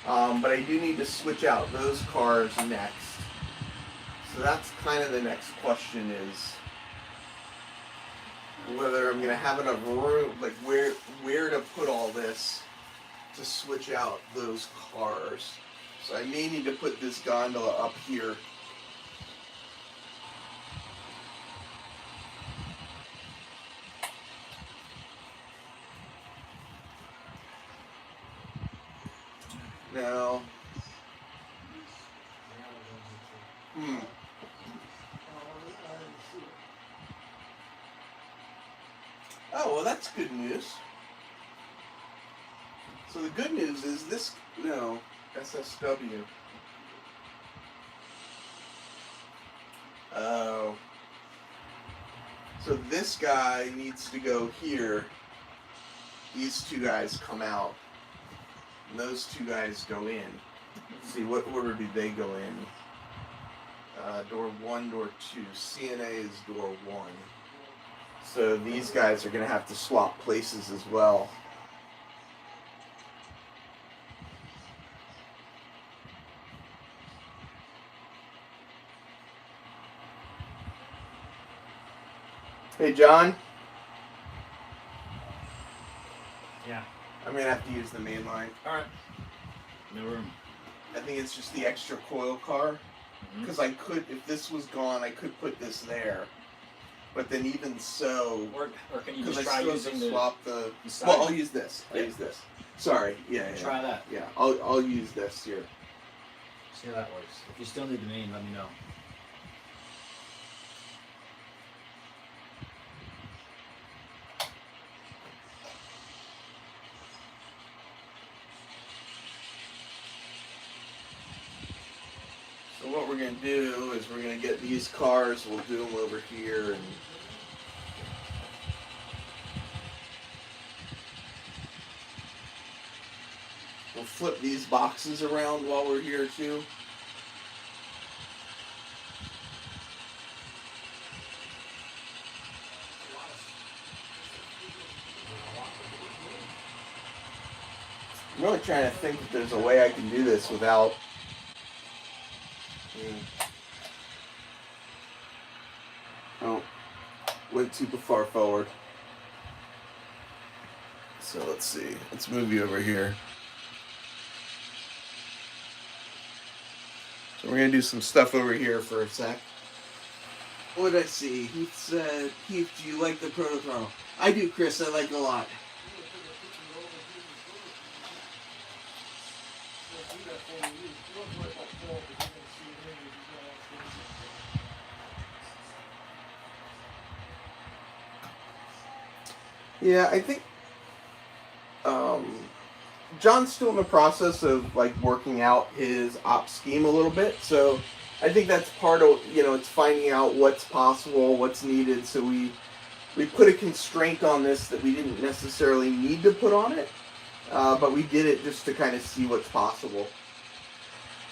But I do need to switch out those cars next. So that's kind of the next question, is whether I'm going to have enough room, where to put all this to switch out those cars. So I may need to put this gondola up here. Now, Oh, well, that's good news. So the good news is this, no, SSW. Oh. So this guy needs to go here. These two guys come out. And those two guys go in. Let's see, what order do they go in? Door 1, door 2. CNA is door 1. So these guys are going to have to swap places as well. Hey, John? Yeah. I'm going to have to use the main line. Alright. No room. I think it's just the extra coil car. Because I could, if this was gone, I could put this there. But then even so, Or can you because just I try still using have the to swap the. side? Well, I'll use this. I'll Yeah. use this. Sorry. Yeah. Try that. Yeah. I'll use this here. See how that works. If you still need the main, let me know. So what we're gonna do is we're gonna get these cars. We'll do them over here and. We'll flip these boxes around while we're here too. I'm really trying to think if there's a way I can do this without. Oh, went too far forward. So let's see. Let's move you over here. So we're gonna do some stuff over here for a sec. What did I see? Heath said, Heath, do you like the protocol? I do, Chris. I like it a lot. Yeah, I think John's still in the process of like working out his op scheme a little bit. So I think that's part of, it's finding out what's possible, what's needed. So we put a constraint on this that we didn't necessarily need to put on it, but we did it just to kind of see what's possible.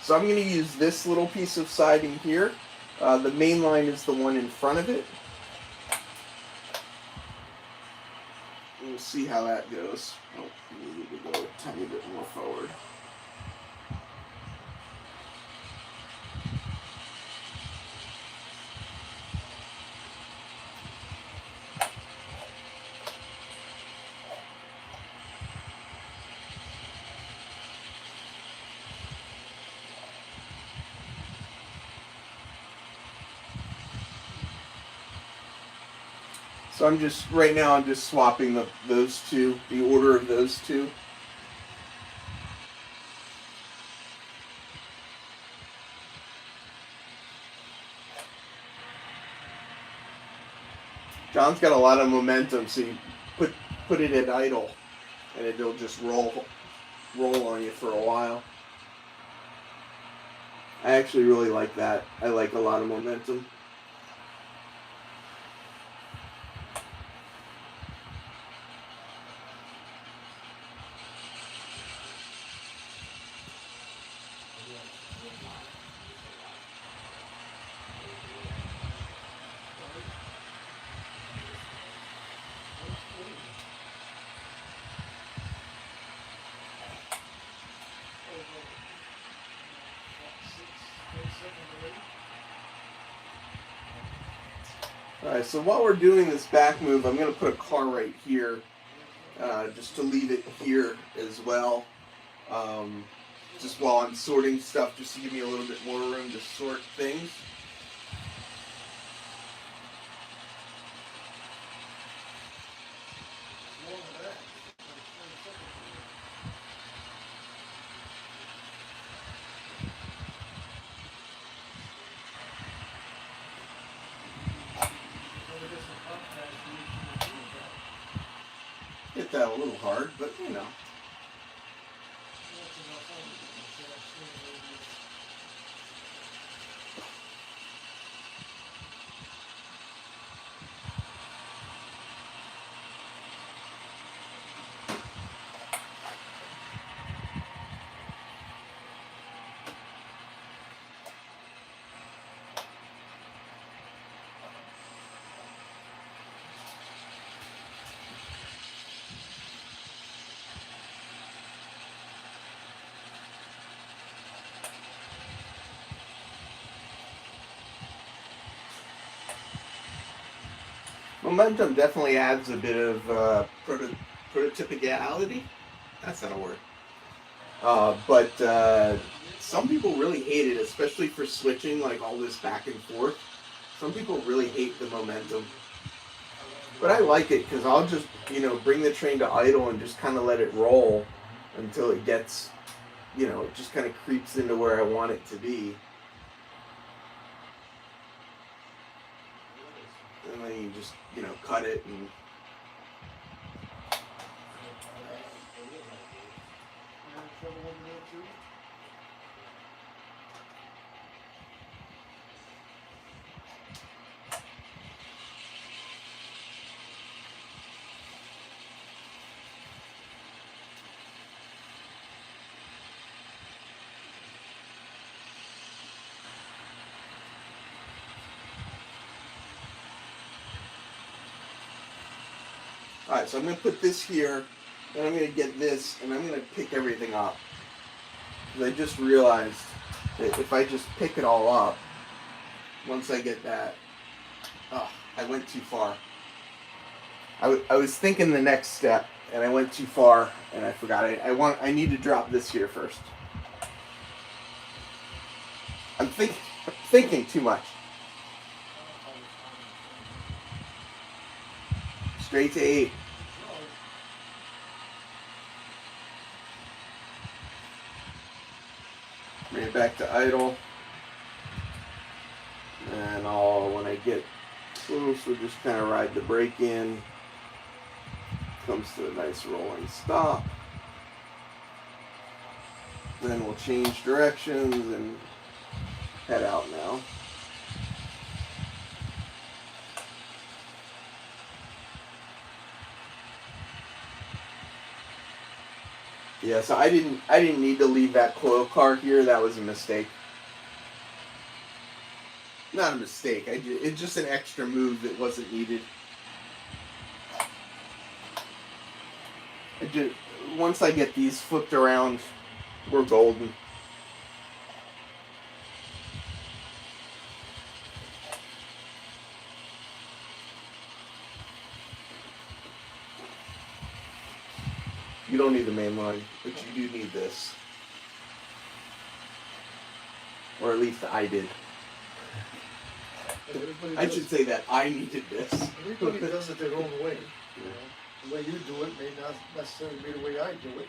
So I'm going to use this little piece of siding here. The main line is the one in front of it. We'll see how that goes. Oh, we need to go a tiny bit more forward. So I'm just swapping those two, the order of those two. John's got a lot of momentum, so you put it at idle, and it'll just roll on you for a while. I actually really like that. I like a lot of momentum. Alright, so while we're doing this back move, I'm going to put a car right here, just to leave it here as well. Just while I'm sorting stuff, just to give me a little bit more room to sort things. hit that a little hard, but you know. Momentum definitely adds a bit of prototypicality. That's not a word. But some people really hate it, especially for switching, like all this back and forth. Some people really hate the momentum. But I like it because I'll just, bring the train to idle and just kind of let it roll until it gets, it just kind of creeps into where I want it to be. And then you just, cut it and... Alright, so I'm going to put this here, then I'm going to get this, and I'm going to pick everything up. Because I just realized that if I just pick it all up, once I get that, I went too far. I was thinking the next step, and I went too far, and I forgot it. I need to drop this here first. I'm thinking too much. Straight to 8. Bring it back to idle. And when I get close, we'll just kind of ride the brake in. Comes to a nice rolling stop. Then we'll change directions and head out now. Yeah, so I didn't need to leave that coil car here. That was a mistake. Not a mistake. It's just an extra move that wasn't needed. Once I get these flipped around, we're golden. You don't need the main line, but you do need this. Or at least I did. I should say that I needed this. Everybody does it their own way. The way you do it may not necessarily be the way I do it.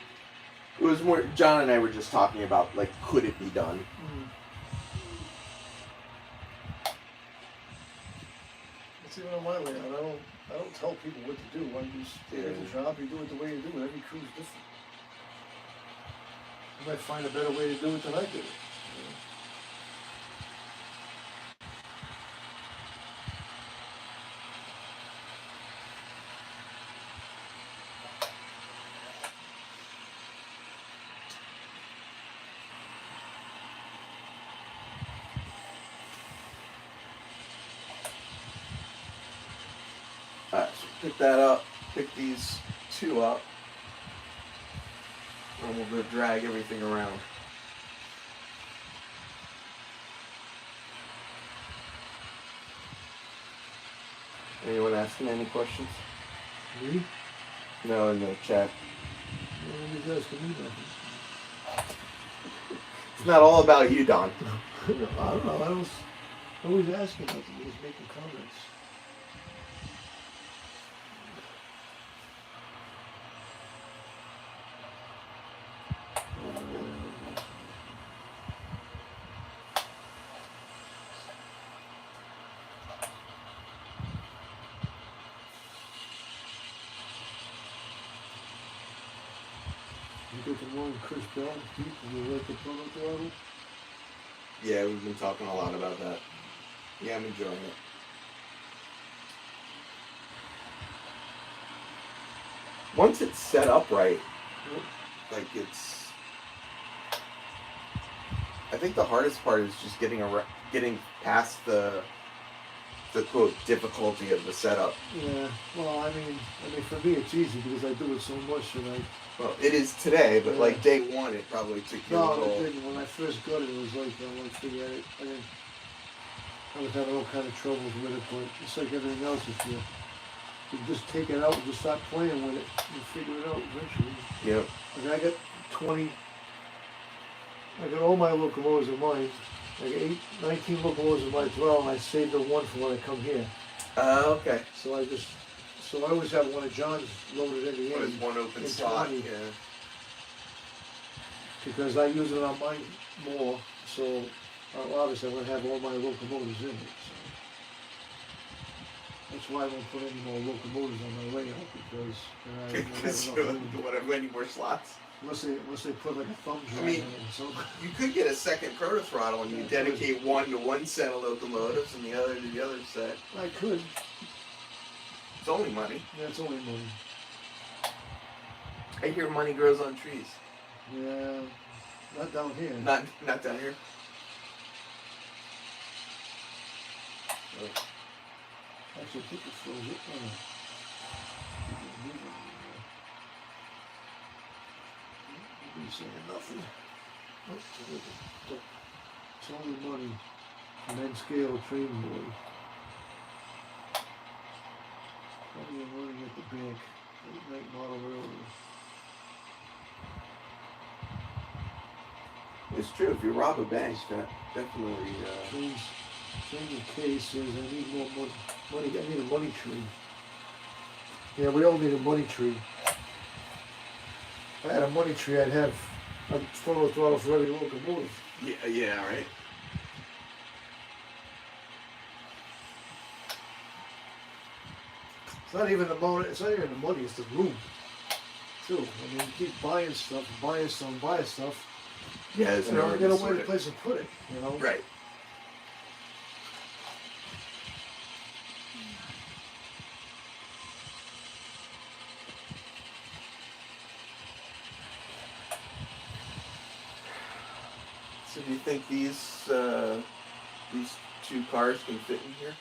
It was more, John and I were just talking about, like, could it be done? It's even on my layout. I don't tell people what to do. I just take the job, you do it the way you do it. Every crew's different. You might find a better way to do it than I did it. Alright, so pick that up, pick these two up, and we'll go drag everything around. Anyone asking any questions? Me? No, in the chat. Nobody's asking me nothing. It's not all about you, Don. I don't know. I was always asking nothing. He was making comments. You got the one with Chris Bell, Heath, and you like the product level? Yeah, we've been talking a lot about that. Yeah, I'm enjoying it. Once it's set up right, like it's. I think the hardest part is just getting past the quote difficulty of the setup. Yeah. Well, I mean, for me it's easy because I do it so much that I. Well, it is today, but Yeah. like day one, it probably took you a No, little. it didn't. When I first got it, it was like I forget it. I was having all kind of troubles with it, but it's like everything else. If you just take it out and just start playing with it, you figure it out eventually. Yep. Like I got 20. I got all my locomotives of mine. I got 19 locomotives of mine as well, and I saved the one for when I come here. Okay. So I always have one of John's loaded in the What is end. one open in slot? 20. Yeah. Because I use it on mine more, so obviously I'm going to have all my locomotives in it. So. That's why I won't put any more locomotives on my layout because I don't have Because enough you room. don't have any more slots. Unless they put like a thumb drive I mean, in it. So. You could get a second proto throttle and you Yeah, dedicate one to one set of locomotives and the other to the other set. I could. It's only money. Yeah, it's only money. I hear money grows on trees. Yeah, not down here. Not down here. Actually, I think it froze it. Oh. Nobody's saying nothing. It's only money. Men scale train boy. Money and running at the bank. Late night model railroad. It's true. If you rob a bank, that definitely. Change of case says I need more money. I need a money tree. Yeah, we all need a money tree. If I had a money tree, I'd have a photo throttle for every locomotive. Yeah, right. It's not even the money. It's not even the money. It's the room. Too. I mean, you keep buying stuff. Yeah, it's You know, never you gotta sort find a it. place to put it. You know. Right. So do you think these two cars can fit in here?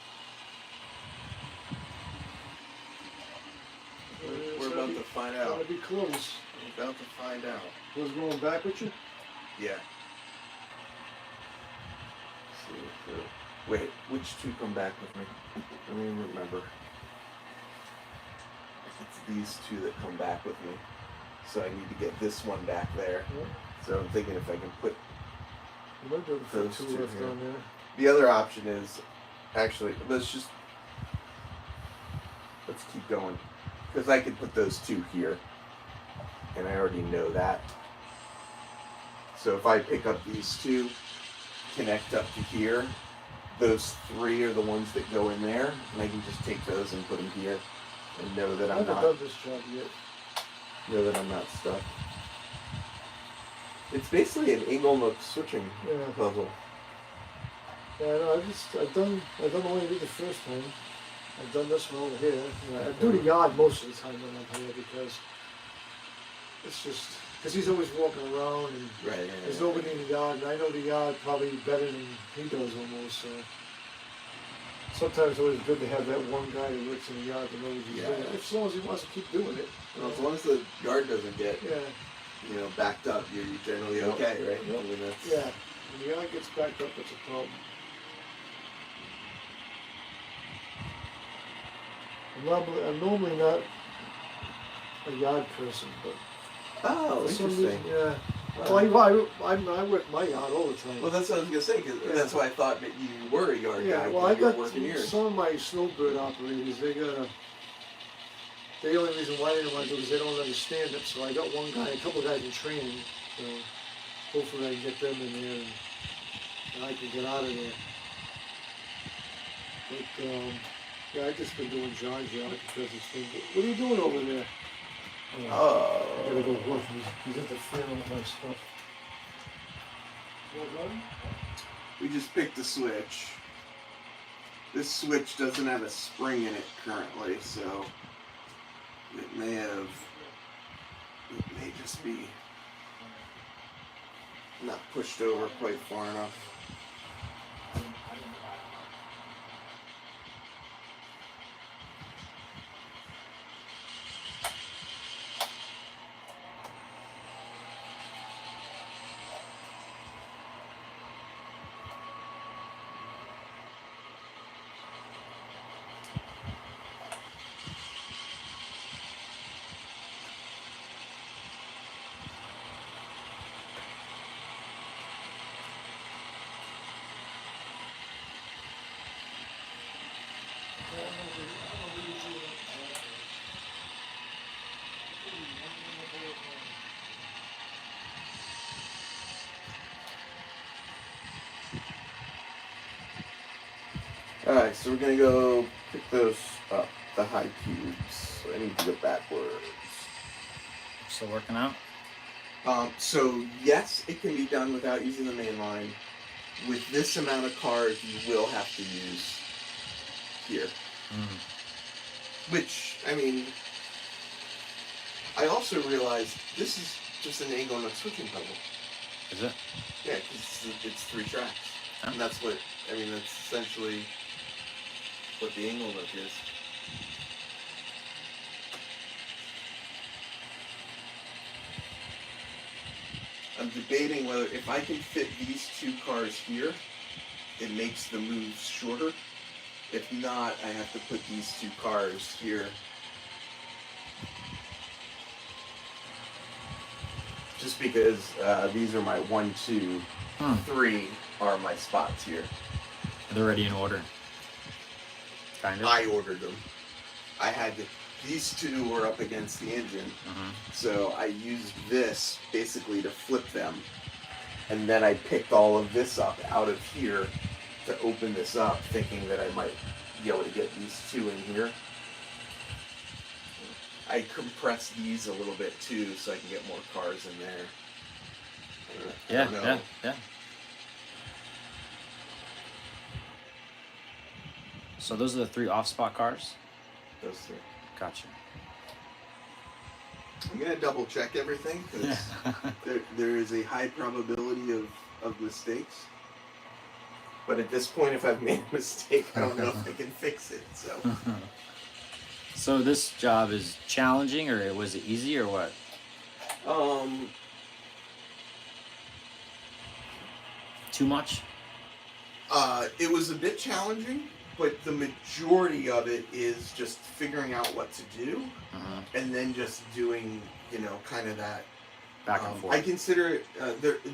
We're about to find out. Gotta be close. We're about to find out. Was going back with you? Yeah. Let's see. Wait, which two come back with me? Let me remember. It's these two that come back with me. So I need to get this one back there. Yeah. So I'm thinking if I can put You might be able to fit those two two left here. on there. The other option is, actually, let's keep going. Because I could put those two here. And I already know that. So if I pick up these two, connect up to here, those three are the ones that go in there. And I can just take those and put them here. And know that I I'm haven't not, done this job yet. know that I'm not stuck. It's basically an angle switching Yeah. puzzle. Yeah, no, I've done the one I did the first time. I've done this one over here. I do the yard most of the time when I'm here because it's just, because he's always walking around and Right. there's nobody in the yard, and I know the yard probably better than he does almost, so. Sometimes it's always good to have that one guy that works in the yard that knows what he's doing, as long as he wants to keep doing it. Well, as long as the yard doesn't get, Yeah, backed up, you're generally Yep. okay, right? Yep. I mean, that's, yeah. When the yard gets backed up, it's a problem. I'm normally not a yard person, but Oh, for some interesting. reason, yeah. Wow. Well, I work my yard all the time. Well, that's what I was gonna say. Cause Yeah. that's why I thought that you were a yard Yeah, guy. well, I 'cause you're got working yours. some of my snowbird operators. The only reason why they don't want to do it is they don't understand it. So I got one guy, a couple guys in training. So hopefully I can get them in there and I can get out of there. But yeah, I just been doing John's yard because it's been. What are you doing over there? I gotta Oh. go work. He's interfering with my stuff. Well done? We just picked a switch. This switch doesn't have a spring in it currently, so it may just be not pushed over quite far enough. Alright, so we're gonna go pick those up, the high cubes. So I need to go backwards. Still working out? So yes, it can be done without using the main line. With this amount of cars, you will have to use here. Which, I mean, I also realized this is just an angle nut switching puzzle. Is it? Yeah, because it's 3 tracks. Oh. And that's what, I mean, that's essentially what the angle nut is. I'm debating whether, if I can fit these 2 cars here, it makes the moves shorter. If not, I have to put these 2 cars here. Just because these are my 1, 2, 3 are my spots here. They're already in order. Kind of. I ordered them. I had to. These 2 were up against the engine, so I used this basically to flip them, and then I picked all of this up out of here to open this up, thinking that I might be able to get these 2 in here. I compressed these a little bit too, so I can get more cars in there. I don't know. Yeah. So those are the 3 off-spot cars? Those 3. Gotcha. I'm gonna double check everything because there is a high probability of mistakes. But at this point, if I've made a mistake, I don't know if I can fix it. So. So this job is challenging, or was it easy, or what? Too much? It was a bit challenging, but the majority of it is just figuring out what to do, and then just doing, kind of that Back and forth. I consider it,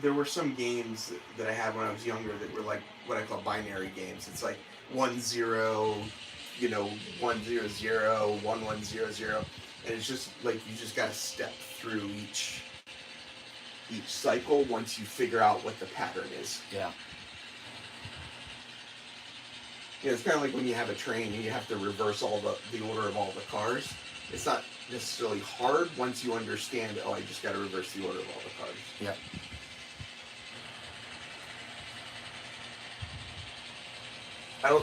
there were some games that I had when I was younger that were like what I call binary games. It's like 1-0, 1-0-0, 1-1-0-0, and it's just like you just got to step through each cycle once you figure out what the pattern is. Yeah. It's kind of like when you have a train and you have to reverse all the order of all the cars. It's not necessarily hard once you understand, I just got to reverse the order of all the cars. Yeah.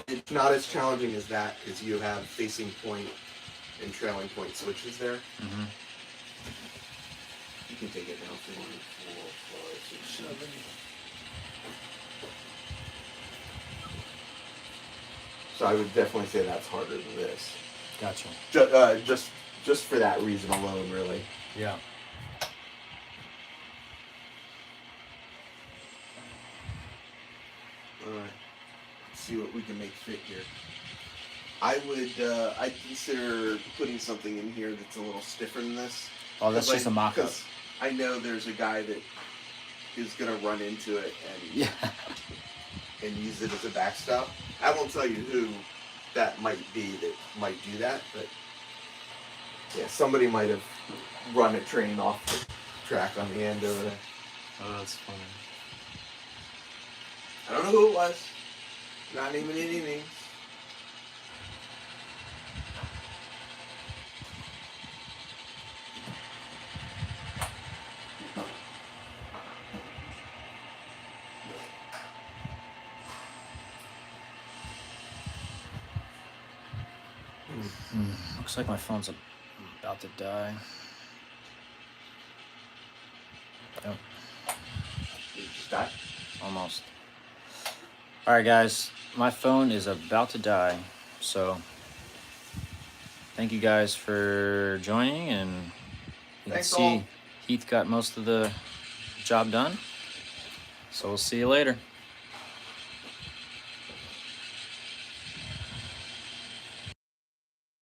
It's not as challenging as that because you have facing point and trailing point switches there. Mm-hmm. You can take it down to 1, 4, 5, 6, 7. So I would definitely say that's harder than this. Gotcha. Just for that reason alone, really. Yeah. All right. Let's see what we can make fit here. I'd consider putting something in here that's a little stiffer than this. Oh, that's just a mock-up. Because I know there's a guy that is gonna run into it and use it as a backstop. I won't tell you who that might be that might do that, but yeah, somebody might have run a train off the track on the end over there. Oh, that's funny. I don't know who it was. Not naming any names. Looks like my phone's about to die. Yep. Did it just die? Almost. Alright guys, my phone is about to die, so thank you guys for joining, and you Thanks can see all. Heath got most of the job done, so we'll see you later.